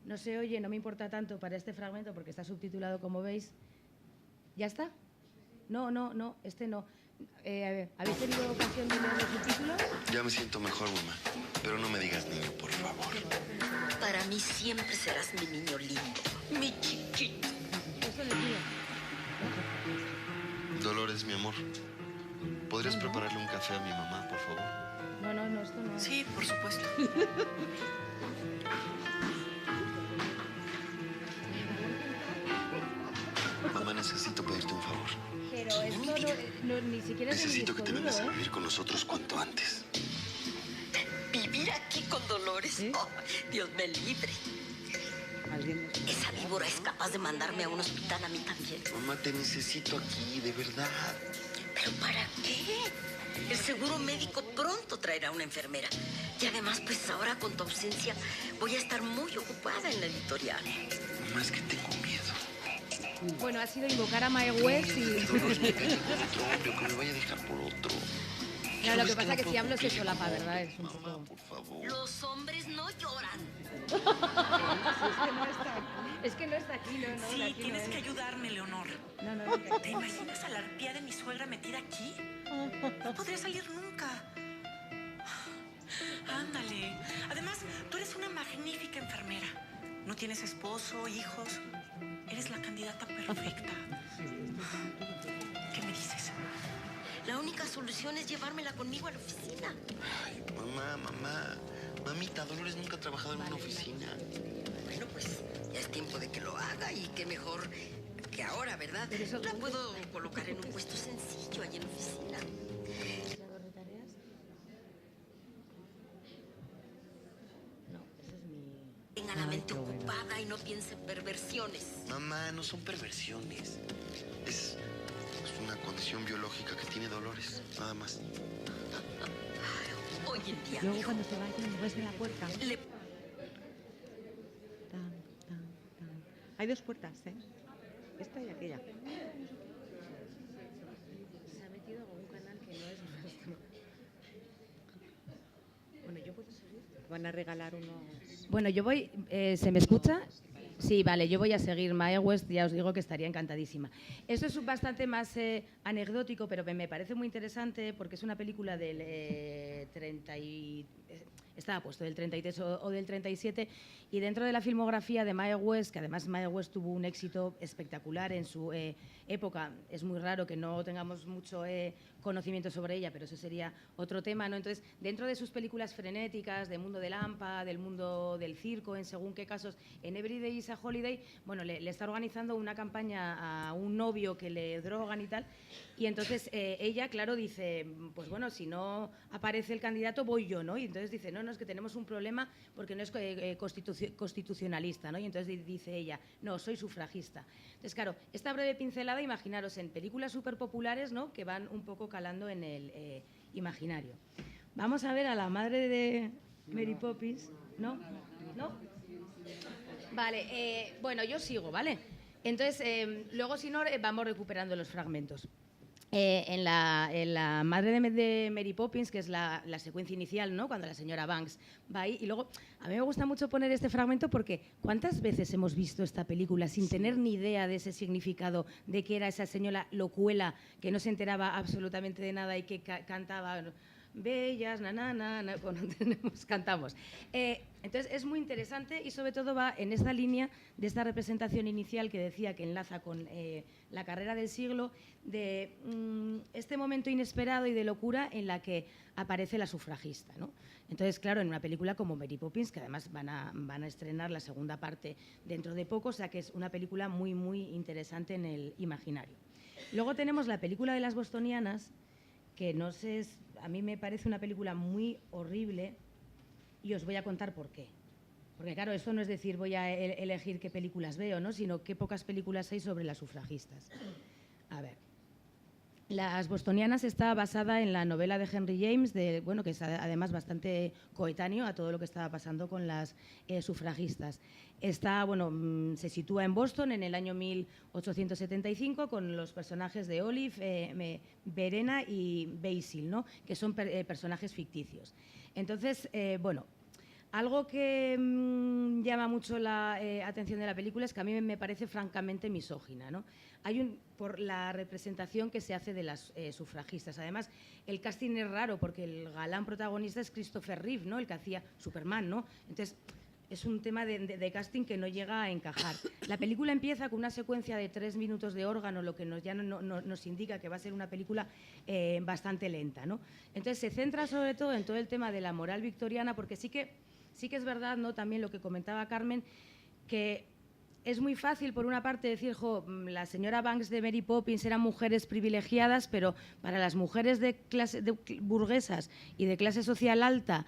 No se oye, no me importa tanto para este fragmento porque está subtitulado, como veis. ¿Ya está? No, este no. ¿Habéis tenido ocasión de leer los subtítulos? Ya me siento mejor, mamá. Pero no me digas niño, por favor. Para mí siempre serás mi niño lindo, mi chiquito. Eso les digo. Dolores, mi amor. ¿Podrías prepararle un café a mi mamá, por favor? No, esto no. Sí, por supuesto. Mamá, necesito pedirte un favor. Pero esto ni siquiera es Necesito que te un vengas a disco duro, vivir con nosotros cuanto antes. Vivir aquí con Dolores. Oh, Dios me libre. Esa víbora es capaz de mandarme a un hospital a mí también. Mamá, te necesito aquí, de verdad. ¿Pero para qué? El seguro médico pronto traerá una enfermera. Y además, pues ahora con tu ausencia voy a estar muy ocupada en la editorial. Mamá, es que tengo miedo. Bueno, ha sido invocar a Mae West y... Dolores, me caigo por otro, que me vaya a dejar por otro. No, lo que pasa es que si hablo se solapa, ¿verdad? Es un Mamá, poco... por favor. Los hombres no lloran. Es que no está aquí, no. Sí, aquí tienes no que es. ayudarme, Leonor. No. ¿Te imaginas a la arpía de mi suegra metida aquí? No podría salir nunca. Ándale. Además, tú eres una magnífica enfermera. No tienes esposo, hijos. Eres la candidata perfecta. ¿Qué me dices? La única solución es llevármela conmigo a la oficina. Ay, mamá. Mamita, Dolores nunca ha trabajado en una oficina. Bueno, pues ya es tiempo de que lo haga y qué mejor que ahora, ¿verdad? La puedo colocar en un puesto sencillo allí en la oficina. Tenga la mente ocupada y no piense en perversiones. Mamá, no son perversiones. Es una condición biológica que tiene Dolores, nada más. Hoy en día, Luego mijo, cuando se vayan, mueves la puerta. le Tan. Hay 2 puertas, ¿eh? Esta y aquella. Se ha metido con un canal que no es nuestro. Bueno, yo puedo seguir. Van a regalar unos... Bueno, yo voy... ¿Se me escucha? Sí, vale, yo voy a seguir Mae West, ya os digo que estaría encantadísima. Esto es bastante más anecdótico, pero me parece muy interesante porque es una película del estaba puesto del 33 o del 37, y dentro de la filmografía de Mae West, que además Mae West tuvo un éxito espectacular en su época, es muy raro que no tengamos mucho conocimiento sobre ella, pero eso sería otro tema, ¿no? Entonces, dentro de sus películas frenéticas, del mundo del AMPA, del mundo del circo, en según qué casos, en Every Day is a Holiday, bueno, le está organizando una campaña a un novio que le drogan y tal, y entonces ella, claro, dice, pues bueno, si no aparece el candidato, voy yo, ¿no? Y entonces dice, no, es que tenemos un problema porque no es constitucionalista, ¿no? Y entonces dice ella, no, soy sufragista. Entonces, claro, esta breve pincelada, imaginaros, en películas súper populares, ¿no?, que van un poco calando en el imaginario. Vamos a ver a la madre de Mary Poppins, ¿no? ¿No? Vale, bueno, yo sigo, ¿vale? Entonces, luego, si no, vamos recuperando los fragmentos. En la madre de Mary Poppins, que es la secuencia inicial, ¿no?, cuando la señora Banks va ahí, y luego a mí me gusta mucho poner este fragmento porque ¿cuántas veces hemos visto esta película sin tener ni idea de ese significado, de que era esa señora locuela que no se enteraba absolutamente de nada y que cantaba bellas, cuando cantamos. Entonces es muy interesante y sobre todo va en esta línea de esta representación inicial que decía que enlaza con la carrera del siglo, de este momento inesperado y de locura en la que aparece la sufragista, ¿no? Entonces, claro, en una película como Mary Poppins, que además van a estrenar la segunda parte dentro de poco, o sea que es una película muy, muy interesante en el imaginario. Luego tenemos la película de las bostonianas, que no sé, a mí me parece una película muy horrible y os voy a contar por qué. Porque claro, esto no es decir voy a elegir qué películas veo, ¿no?, sino qué pocas películas hay sobre las sufragistas. A ver, Las bostonianas está basada en la novela de Henry James, que es además bastante coetáneo a todo lo que estaba pasando con las sufragistas. Se sitúa en Boston en el año 1875 con los personajes de Olive, Verena y Basil, ¿no?, que son personajes ficticios. Entonces, algo que llama mucho la atención de la película es que a mí me parece francamente misógina, ¿no? Por la representación que se hace de las sufragistas. Además, el casting es raro porque el galán protagonista es Christopher Reeve, ¿no?, el que hacía Superman, ¿no? Entonces, es un tema de casting que no llega a encajar. La película empieza con una secuencia de 3 minutos de órgano, lo que nos indica que va a ser una película bastante lenta, ¿no? Entonces, se centra sobre todo en todo el tema de la moral victoriana, porque sí que es verdad, ¿no?, también lo que comentaba Carmen, que es muy fácil, por una parte, decir, la señora Banks de Mary Poppins eran mujeres privilegiadas, pero para las mujeres de burguesas y de clase social alta,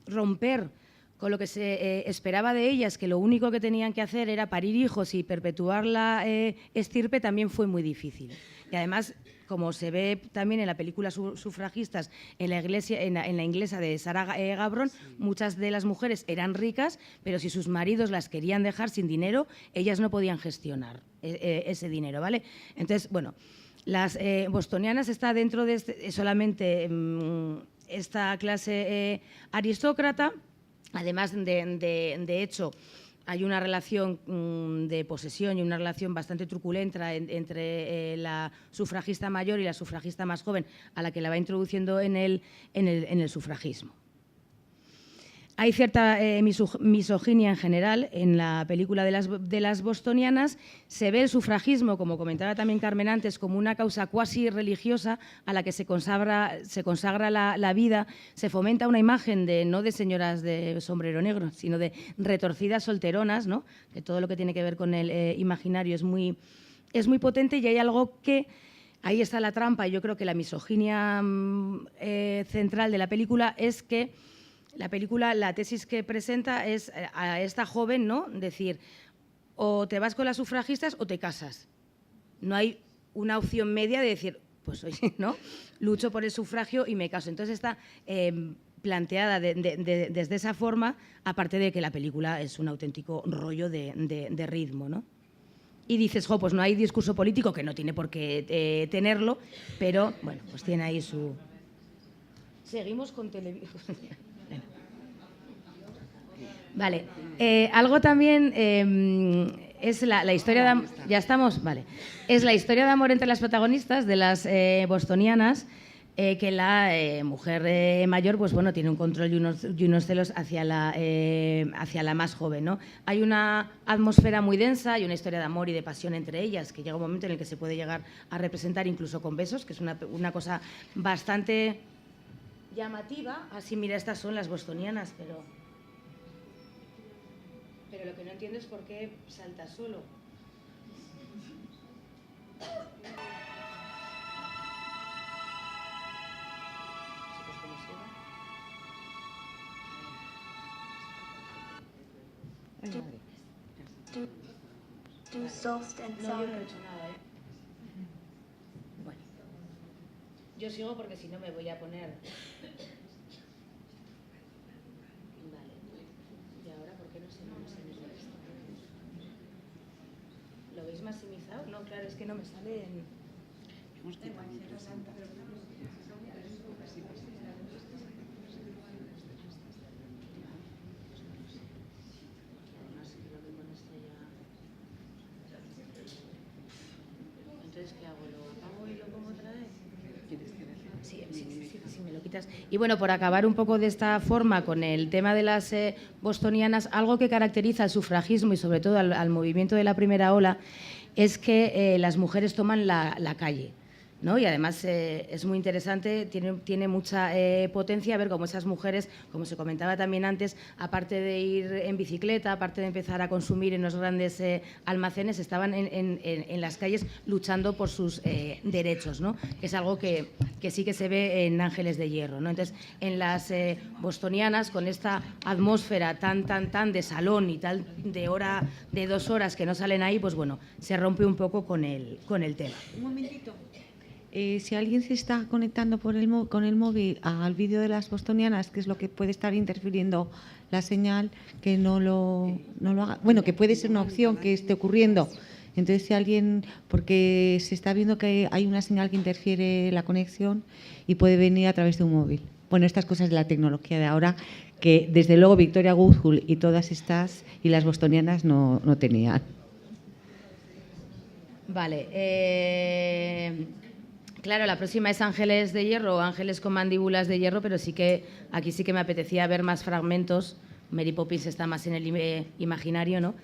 romper con lo que se esperaba de ellas, que lo único que tenían que hacer era parir hijos y perpetuar la estirpe, también fue muy difícil. Y además, como se ve también en la película Sufragistas, en la inglesa de Sarah Gabron, muchas de las mujeres eran ricas, pero si sus maridos las querían dejar sin dinero, ellas no podían gestionar ese dinero, ¿vale? Entonces, las bostonianas está dentro de solamente esta clase aristócrata. Además, de hecho, hay una relación de posesión y una relación bastante truculenta entre la sufragista mayor y la sufragista más joven, a la que la va introduciendo en el sufragismo. Hay cierta misoginia en general en la película de las bostonianas. Se ve el sufragismo, como comentaba también Carmen antes, como una causa cuasi religiosa a la que se consagra la vida. Se fomenta una imagen no de señoras de sombrero negro, sino de retorcidas solteronas, ¿no?, que todo lo que tiene que ver con el imaginario es muy potente, y hay algo que... Ahí está la trampa, y yo creo que la misoginia central de la película es que la película, la tesis que presenta es a esta joven, ¿no?, decir, o te vas con las sufragistas o te casas. No hay una opción media de decir, pues oye, ¿no?, lucho por el sufragio y me caso. Entonces está planteada desde esa forma, aparte de que la película es un auténtico rollo de ritmo, ¿no? Y dices, pues no hay discurso político, que no tiene por qué tenerlo, pero pues tiene ahí su... Seguimos con televisión. Vale, algo también es la historia de... ¿Ya estamos? Vale. Es la historia de amor entre las protagonistas de las bostonianas, que la mujer mayor, pues bueno, tiene un control y unos celos hacia la más joven, ¿no? Hay una atmósfera muy densa y una historia de amor y de pasión entre ellas, que llega un momento en el que se puede llegar a representar incluso con besos, que es una cosa bastante llamativa. Así, mira, estas son las bostonianas, pero lo que no entiendo es por qué salta solo. Do soft and No, soft. yo no he hecho nada, ¿eh? Bueno, yo sigo porque si no me voy a poner. Vale. ¿Y ahora por qué no se me ve esto? ¿Lo veis maximizado? No, claro, es que no me sale en... Entonces, ¿qué hago? ¿Lo apago y lo pongo otra vez? Sí, me lo quitas. Y bueno, por acabar un poco de esta forma con el tema de las bostonianas, algo que caracteriza al sufragismo y sobre todo al movimiento de la primera ola es que las mujeres toman la calle, ¿no? Y además es muy interesante, tiene mucha potencia ver cómo esas mujeres, como se comentaba también antes, aparte de ir en bicicleta, aparte de empezar a consumir en los grandes almacenes, estaban en las calles luchando por sus derechos, ¿no? Es algo que sí que se ve en Ángeles de Hierro, ¿no? Entonces, en las bostonianas, con esta atmósfera tan de salón y tal de 2 horas que no salen ahí, pues bueno, se rompe un poco con el tema. Un momentito. Si alguien se está conectando con el móvil al vídeo de las bostonianas, que es lo que puede estar interfiriendo la señal, que no lo haga. Bueno, que puede ser una opción que esté ocurriendo. Entonces, si alguien, porque se está viendo que hay una señal que interfiere la conexión y puede venir a través de un móvil. Bueno, estas cosas de la tecnología de ahora, que desde luego Victoria Woodhull y todas estas, y las bostonianas no tenían. Vale. Claro, la próxima es Ángeles de Hierro o Ángeles con mandíbulas de hierro, pero aquí sí que me apetecía ver más fragmentos. Mary Poppins está más en el imaginario, ¿no?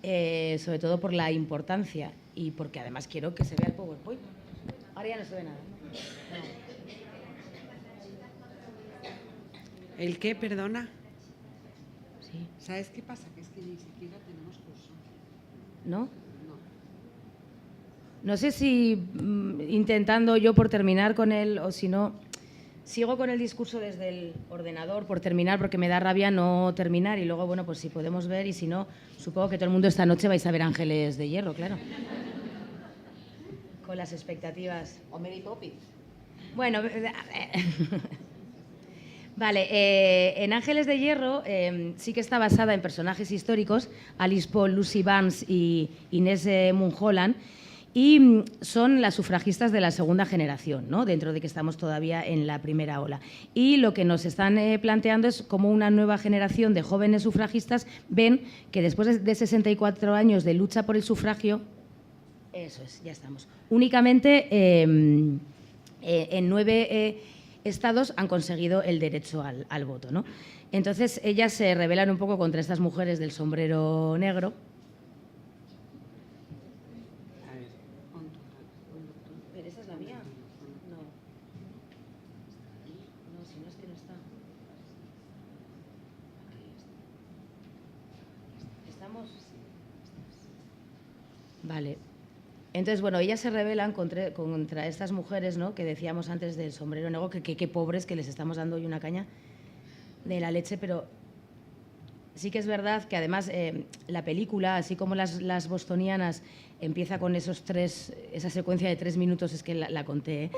Sobre todo por la importancia y porque además quiero que se vea el PowerPoint. Ahora ya no se ve nada, ¿no? ¿El qué, perdona? Sí. ¿Sabes qué pasa? Que es que ni siquiera tenemos curso. ¿No? No sé si intentando yo por terminar con él o si no, sigo con el discurso desde el ordenador por terminar porque me da rabia no terminar y luego, bueno, pues si podemos ver y si no, supongo que todo el mundo esta noche vais a ver Ángeles de Hierro, claro. Con las expectativas. O Mary Poppins. Bueno, vale, en Ángeles de Hierro sí que está basada en personajes históricos, Alice Paul, Lucy Barnes y Inés Mulholland, y son las sufragistas de la segunda generación, ¿no? Dentro de que estamos todavía en la primera ola. Y lo que nos están planteando es cómo una nueva generación de jóvenes sufragistas ven que después de 64 años de lucha por el sufragio, eso es, ya estamos, únicamente en 9 estados han conseguido el derecho al voto, ¿no? Entonces ellas se rebelan un poco contra estas mujeres del sombrero negro. ¿Pero esa es la mía? No. No, si no es que no está. ¿Estamos? Vale. Entonces, bueno, ellas se rebelan contra estas mujeres, ¿no? Que decíamos antes del sombrero negro, que pobres, que les estamos dando hoy una caña de la leche, pero sí que es verdad que además la película, así como las bostonianas, empieza con esa secuencia de 3 minutos, es que la conté,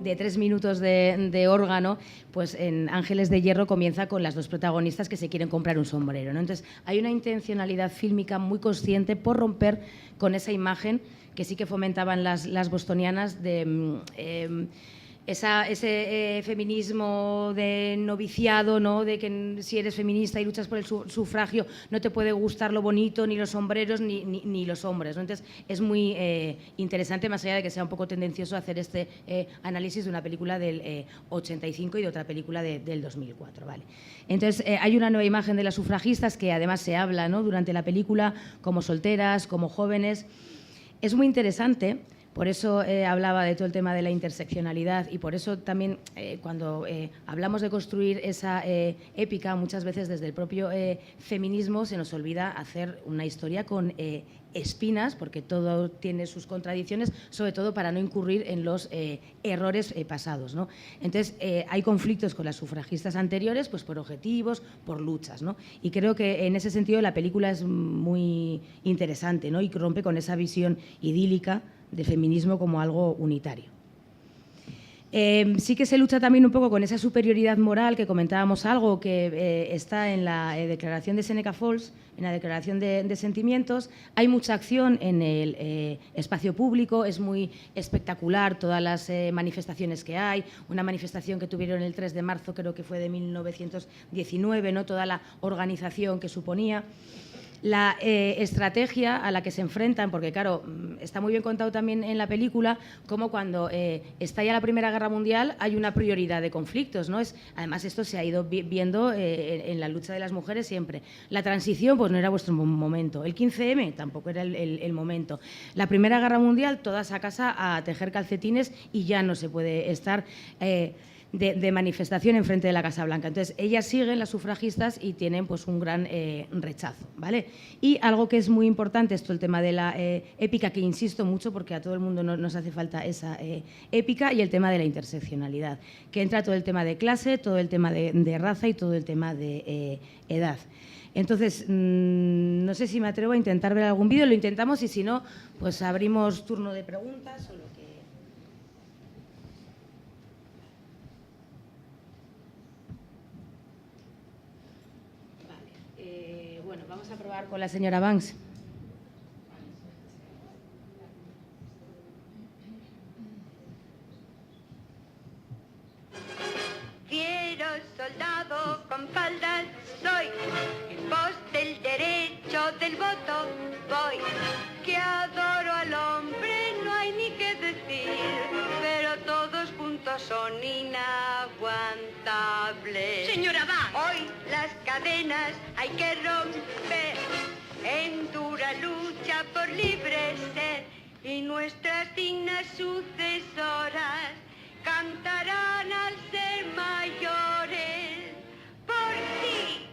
de 3 minutos de órgano, pues en Ángeles de Hierro comienza con las 2 protagonistas que se quieren comprar un sombrero, ¿no? Entonces, hay una intencionalidad fílmica muy consciente por romper con esa imagen que sí que fomentaban las bostonianas de ese feminismo de noviciado, ¿no? De que si eres feminista y luchas por el sufragio no te puede gustar lo bonito, ni los sombreros, ni los hombres, ¿no? Entonces es muy interesante, más allá de que sea un poco tendencioso, hacer este análisis de una película del 85 y de otra película del 2004. ¿Vale? Entonces hay una nueva imagen de las sufragistas que además se habla, ¿no? Durante la película, como solteras, como jóvenes. Es muy interesante. Por eso hablaba de todo el tema de la interseccionalidad y por eso también cuando hablamos de construir esa épica, muchas veces desde el propio feminismo se nos olvida hacer una historia con espinas, porque todo tiene sus contradicciones, sobre todo para no incurrir en los errores pasados, ¿no? Entonces, hay conflictos con las sufragistas anteriores, pues por objetivos, por luchas, ¿no? Y creo que en ese sentido la película es muy interesante, ¿no? Y rompe con esa visión idílica del feminismo como algo unitario. Sí que se lucha también un poco con esa superioridad moral que comentábamos algo que está en la declaración de Seneca Falls, en la declaración de sentimientos. Hay mucha acción en el espacio público, es muy espectacular todas las manifestaciones que hay. Una manifestación que tuvieron el 3 de marzo, creo que fue de 1919, ¿no? Toda la organización que suponía. La estrategia a la que se enfrentan, porque claro, está muy bien contado también en la película, como cuando estalla la Primera Guerra Mundial hay una prioridad de conflictos, ¿no? Además, esto se ha ido viendo en la lucha de las mujeres siempre. La transición, pues no era vuestro momento. El 15M tampoco era el momento. La Primera Guerra Mundial, todas a casa a tejer calcetines y ya no se puede estar de manifestación en frente de la Casa Blanca. Entonces, ellas siguen, las sufragistas, y tienen pues un gran rechazo, ¿vale? Y algo que es muy importante, esto el tema de la épica, que insisto mucho porque a todo el mundo nos hace falta esa épica, y el tema de la interseccionalidad, que entra todo el tema de clase, todo el tema de raza y todo el tema de edad. Entonces, no sé si me atrevo a intentar ver algún vídeo, lo intentamos y si no, pues abrimos turno de preguntas o lo que... Bueno, vamos a probar con la señora Banks. Fiero soldado con faldas soy, en pos del derecho del voto voy, que adoro al hombre no hay ni qué decir, pero todos juntos son inaguantables. Señora Banks. Hoy las cadenas hay que romper, en dura lucha por libre ser, y nuestras dignas sucesoras cantarán al ser mayores. Por ti,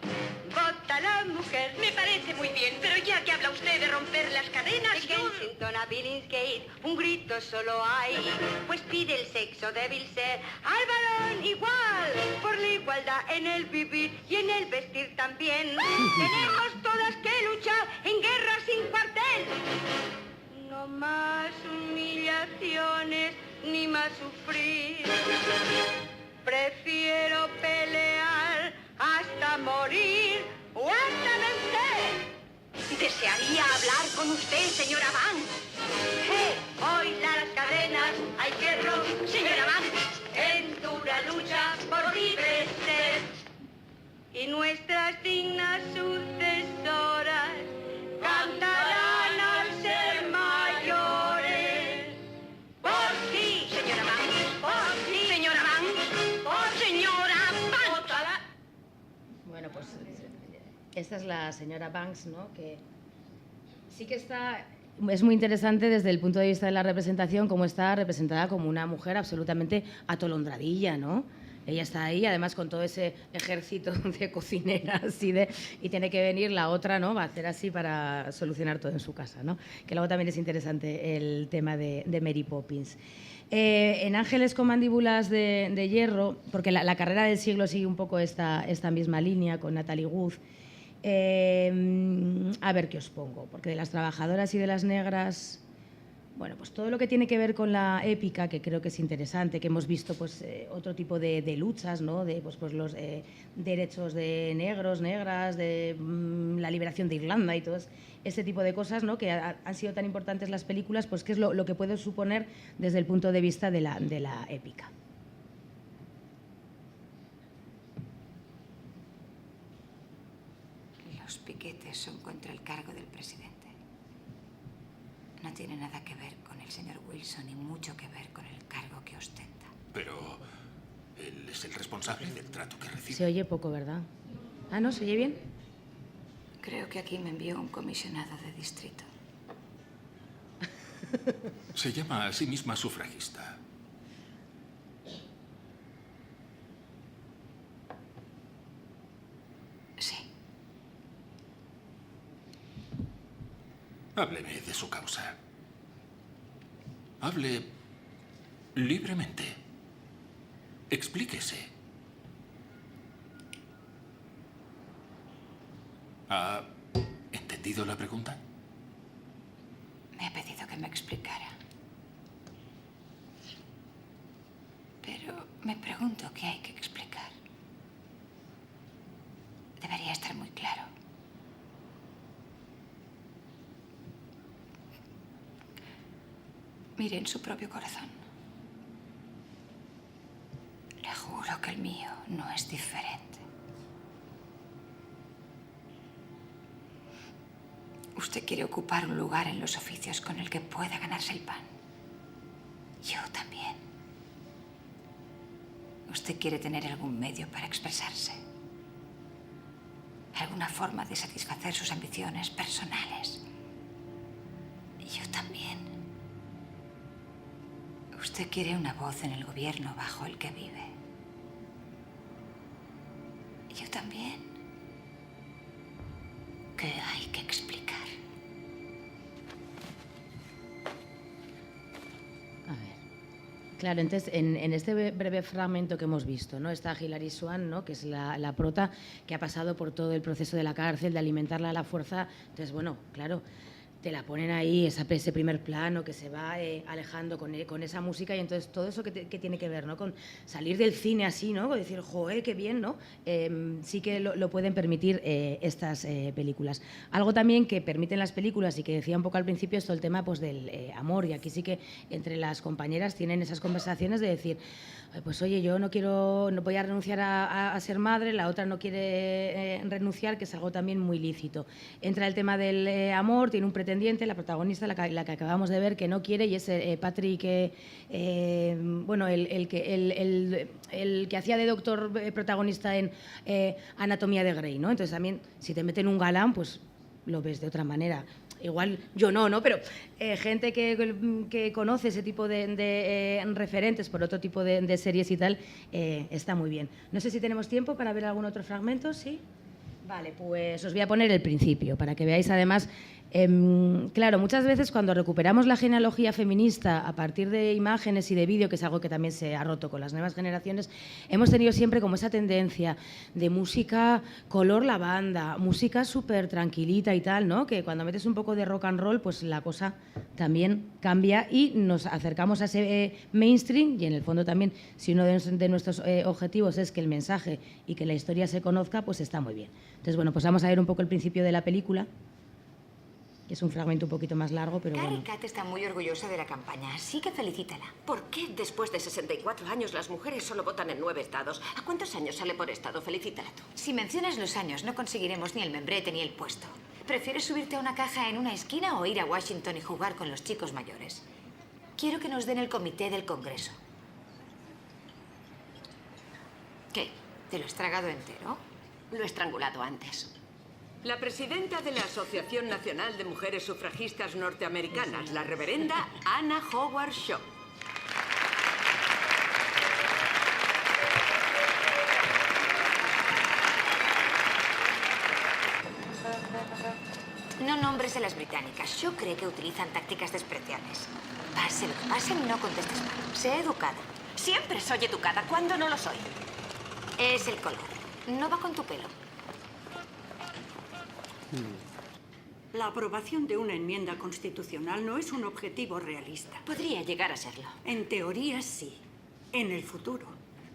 vota la mujer. Me parece muy bien, pero ya que habla usted de romper las cadenas, De Kensington a Billingsgate, un grito solo hay, pues pide el sexo débil ser al varón igual, por la igualdad en el vivir y en el vestir también. Tenemos todas que luchar en guerra sin cuartel. No más humillaciones ni más sufrir. Prefiero pelear hasta morir o hasta vencer. desearía hablar con usted, señora Banks. Hoy las cadenas hay que romper. Señora Banks. En dura lucha por libre ser. Y nuestras dignas sucesoras cantarán al ser mayores. Por ti, Señora Banks. por ti, Señora Banks. por Señora Banks. Bueno, pues esta es la señora Banks, ¿no? Que sí que está... Es muy interesante desde el punto de vista de la representación, cómo está representada como una mujer absolutamente atolondradilla, ¿no? Ella está ahí, además, con todo ese ejército de cocineras y tiene que venir la otra, ¿no? Va a hacer así para solucionar todo en su casa, ¿no? Que luego también es interesante el tema de Mary Poppins. En Ángeles con mandíbulas de hierro, porque la carrera del siglo sigue un poco esta misma línea con Natalie Wood. A ver qué os pongo, porque de las trabajadoras y de las negras, bueno, pues todo lo que tiene que ver con la épica, que creo que es interesante, que hemos visto pues otro tipo de luchas, ¿no? De pues los derechos de negros, negras, de la liberación de Irlanda y todo ese tipo de cosas, ¿no? Que han sido tan importantes las películas, pues qué es lo que puede suponer desde el punto de vista de la épica. piquetes son contra el cargo del presidente. No tiene nada que ver con el señor Wilson y mucho que ver con el cargo que ostenta. Pero él es el responsable del trato que recibe. Se oye poco, ¿verdad? Ah, ¿no? ¿Se oye bien? Creo que aquí me envió un comisionado de distrito. Se llama a sí misma sufragista. Sí. Hábleme de su causa. Hable libremente. Explíquese. ¿Ha entendido la pregunta? Me ha pedido que me explicara. Pero me pregunto qué hay que explicar. Debería estar muy claro. Mire en su propio corazón. Le juro que el mío no es diferente. Usted quiere ocupar un lugar en los oficios con el que pueda ganarse el pan. Yo también. Usted quiere tener algún medio para expresarse. Alguna forma de satisfacer sus ambiciones personales. Yo también. Usted quiere una voz en el gobierno bajo el que vive. Yo también. ¿Qué hay que explicar? Claro, entonces, en este breve fragmento que hemos visto, ¿no? Está Hilary Swank, ¿no? Que es la prota que ha pasado por todo el proceso de la cárcel, de alimentarla a la fuerza. Entonces, bueno, claro, te la ponen ahí, ese primer plano que se va alejando con esa música, y entonces todo eso que tiene que ver, ¿no? Con salir del cine así, ¿no? Con decir, joder, qué bien, ¿no? Sí que lo pueden permitir estas películas. Algo también que permiten las películas y que decía un poco al principio es todo el tema pues, del amor, y aquí sí que entre las compañeras tienen esas conversaciones de decir, pues oye, yo no voy a renunciar a ser madre, la otra no quiere renunciar, que es algo también muy lícito. Entra el tema del amor, tiene un pretendiente, la protagonista, la que acabamos de ver, que no quiere, y es Patrick, bueno, el que hacía de doctor protagonista en Anatomía de Grey, ¿no? Entonces también, si te meten un galán, pues lo ves de otra manera. Igual yo no, pero gente que conoce ese tipo de referentes por otro tipo de series y tal, está muy bien. No sé si tenemos tiempo para ver algún otro fragmento, ¿sí? Vale, pues os voy a poner el principio para que veáis además. Claro, muchas veces cuando recuperamos la genealogía feminista a partir de imágenes y de vídeo, que es algo que también se ha roto con las nuevas generaciones, hemos tenido siempre como esa tendencia de música color lavanda, música súper tranquilita y tal, ¿no? Que cuando metes un poco de rock and roll, pues la cosa también cambia y nos acercamos a ese mainstream, y en el fondo también, si uno de nuestros objetivos es que el mensaje y que la historia se conozca, pues está muy bien. Entonces, bueno, pues vamos a ver un poco el principio de la película. Es un fragmento un poquito más largo, pero bueno. Carrie Cat está muy orgullosa de la campaña, así que felicítala. ¿Por qué después de 64 años las mujeres solo votan en 9 estados? ¿A cuántos años sale por estado? Felicítala tú. Si mencionas los años, no conseguiremos ni el membrete ni el puesto. ¿Prefieres subirte a una caja en una esquina o ir a Washington y jugar con los chicos mayores? Quiero que nos den el comité del Congreso. ¿Qué? ¿Te lo has tragado entero? Lo he estrangulado antes. La presidenta de la Asociación Nacional de Mujeres Sufragistas Norteamericanas, la reverenda Anna Howard Shaw. No nombres a las británicas. Shaw cree que utilizan tácticas despreciables. Pase lo que pase, no contestes mal. Sé educada. Siempre soy educada. ¿Cuándo no lo soy? Es el color. No va con tu pelo. La aprobación de una enmienda constitucional no es un objetivo realista. Podría llegar a serlo. En teoría, sí. En el futuro.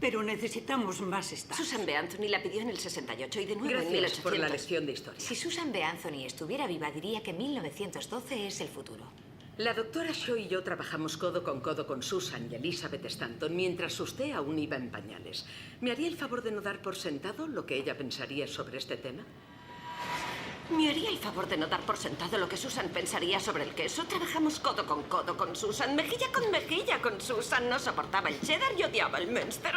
Pero necesitamos más estados. Susan B. Anthony la pidió en el 68 y de nuevo Gracias en 1800. por la lección de historia. Si Susan B. Anthony estuviera viva, diría que 1912 es el futuro. La doctora Shaw y yo trabajamos codo con Susan y Elizabeth Stanton mientras usted aún iba en pañales. ¿Me haría el favor de no dar por sentado lo que ella pensaría sobre este tema? Me haría el favor de no dar por sentado lo que Susan pensaría sobre el queso. Trabajamos codo con Susan, mejilla con Susan. No soportaba el cheddar y odiaba el Munster.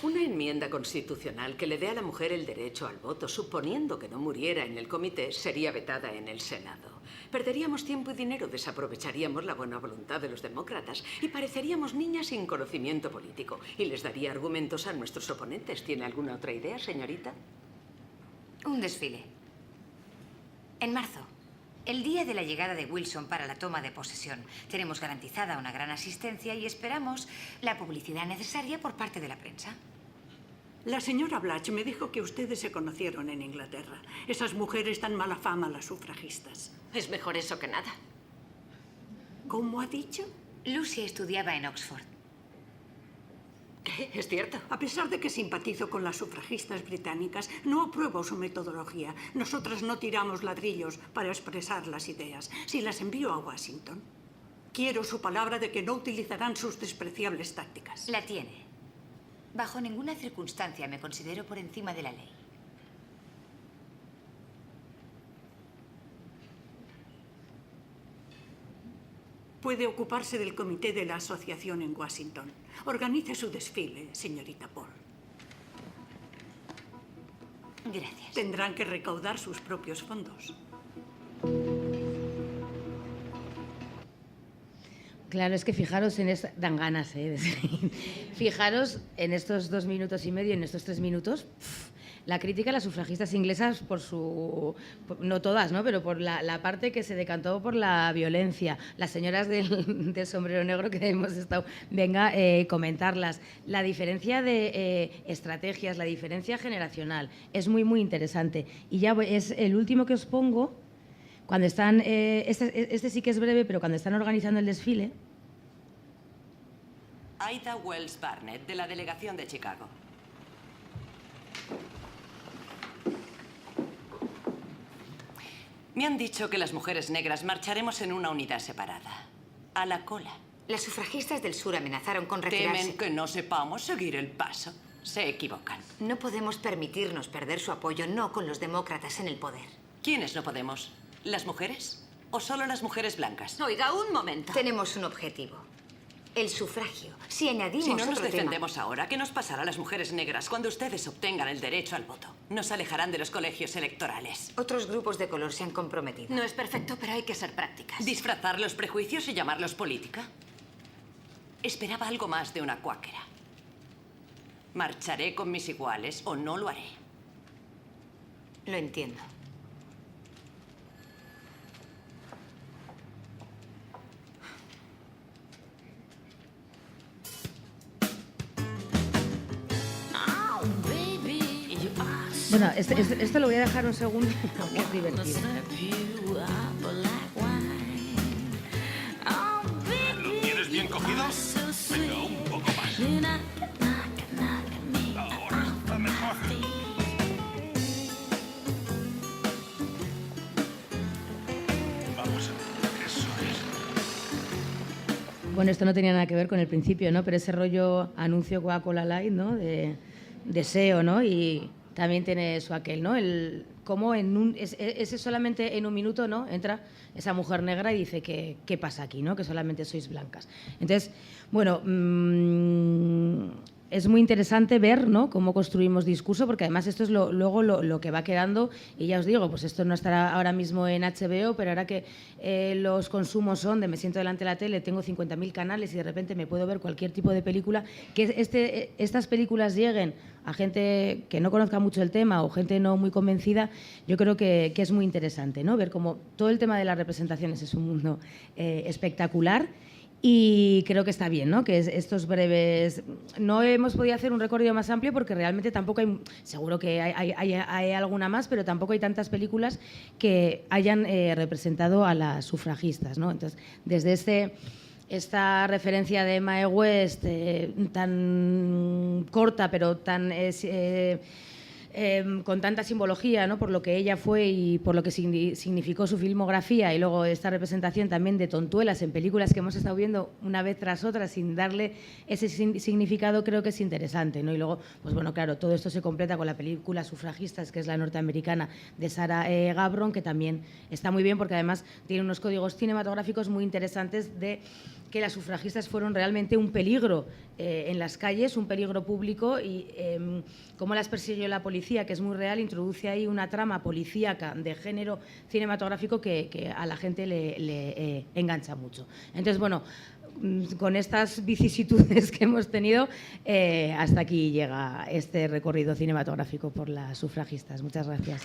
Una enmienda constitucional que le dé a la mujer el derecho al voto, suponiendo que no muriera en el comité, sería vetada en el Senado. Perderíamos tiempo y dinero, desaprovecharíamos la buena voluntad de los demócratas y pareceríamos niñas sin conocimiento político. Y les daría argumentos a nuestros oponentes. ¿Tiene alguna otra idea, señorita? Un desfile. En marzo, el día de la llegada de Wilson para la toma de posesión. Tenemos garantizada una gran asistencia y esperamos la publicidad necesaria por parte de la prensa. La señora Blatch me dijo que ustedes se conocieron en Inglaterra. Esas mujeres dan mala fama a las sufragistas. Es mejor eso que nada. ¿Cómo ha dicho? Lucy estudiaba en Oxford. ¿Qué? ¿Es cierto? A pesar de que simpatizo con las sufragistas británicas, no apruebo su metodología. Nosotras no tiramos ladrillos para expresar las ideas. Si las envío a Washington, quiero su palabra de que no utilizarán sus despreciables tácticas. La tiene. Bajo ninguna circunstancia me considero por encima de la ley. Puede ocuparse del comité de la asociación en Washington. Organice su desfile, señorita Paul. Gracias. Tendrán que recaudar sus propios fondos. Claro, es que fijaros en esta... Dan ganas, ¿eh? Fijaros en estos 2 minutos y medio, en estos 3 minutos... La crítica a las sufragistas inglesas por su... no todas, ¿no? Pero por la parte que se decantó por la violencia. Las señoras del sombrero negro que hemos estado... Venga, comentarlas. La diferencia de estrategias, la diferencia generacional. Es muy, muy interesante. Y ya es el último que os pongo. Cuando están... este sí que es breve, pero cuando están organizando el desfile... Ida Wells Barnett, de la delegación de Chicago. Me han dicho que las mujeres negras marcharemos en una unidad separada. A la cola. Las sufragistas del sur amenazaron con retirarse. Temen que no sepamos seguir el paso. Se equivocan. No podemos permitirnos perder su apoyo, no con los demócratas en el poder. ¿Quiénes no podemos? ¿Las mujeres? ¿O solo las mujeres blancas? Oiga, un momento. Tenemos un objetivo. El sufragio. Si añadimos Si no nos otro defendemos tema... ahora, ¿qué nos pasará a las mujeres negras cuando ustedes obtengan el derecho al voto? Nos alejarán de los colegios electorales. Otros grupos de color se han comprometido. No es perfecto, pero hay que ser prácticas. ¿Disfrazar los prejuicios y llamarlos política? Esperaba algo más de una cuáquera. Marcharé con mis iguales o no lo haré. Lo entiendo. Bueno, esto lo voy a dejar un segundo, que es divertido. ¿Lo tienes bien cogido? Venga, un poco más. Ahora está mejor. Vamos a ver, eso es. Bueno, esto no tenía nada que ver con el principio, ¿no? Pero ese rollo anuncio Coca-Cola Light, ¿no? De SEO, ¿no? Y también tiene su aquel, ¿no? El cómo ese solamente en un minuto, ¿no? Entra esa mujer negra y dice que qué pasa aquí, ¿no? Que solamente sois blancas. Entonces, bueno, es muy interesante ver, ¿no? Cómo construimos discurso, porque además esto es luego lo que va quedando. Y ya os digo, pues esto no estará ahora mismo en HBO, pero ahora que los consumos son de me siento delante de la tele, tengo 50.000 canales y de repente me puedo ver cualquier tipo de película, que estas películas lleguen a gente que no conozca mucho el tema o gente no muy convencida, yo creo que es muy interesante, ¿no? Ver cómo todo el tema de las representaciones es un mundo espectacular. Y creo que está bien, ¿no? Que estos breves... No hemos podido hacer un recorrido más amplio porque realmente tampoco hay... Seguro que hay alguna más, pero tampoco hay tantas películas que hayan representado a las sufragistas, ¿no? Entonces, desde esta referencia de Mae West tan corta, pero tan... con tanta simbología, ¿no? Por lo que ella fue y por lo que significó su filmografía, y luego esta representación también de tontuelas en películas que hemos estado viendo una vez tras otra sin darle ese significado, creo que es interesante, ¿no? Y luego, pues bueno, claro, todo esto se completa con la película Sufragistas, que es la norteamericana de Sarah Gabron, que también está muy bien porque además tiene unos códigos cinematográficos muy interesantes de que las sufragistas fueron realmente un peligro en las calles, un peligro público, y cómo las persiguió la policía, que es muy real, introduce ahí una trama policíaca de género cinematográfico que a la gente le engancha mucho. Entonces, bueno, con estas vicisitudes que hemos tenido, hasta aquí llega este recorrido cinematográfico por las sufragistas. Muchas gracias.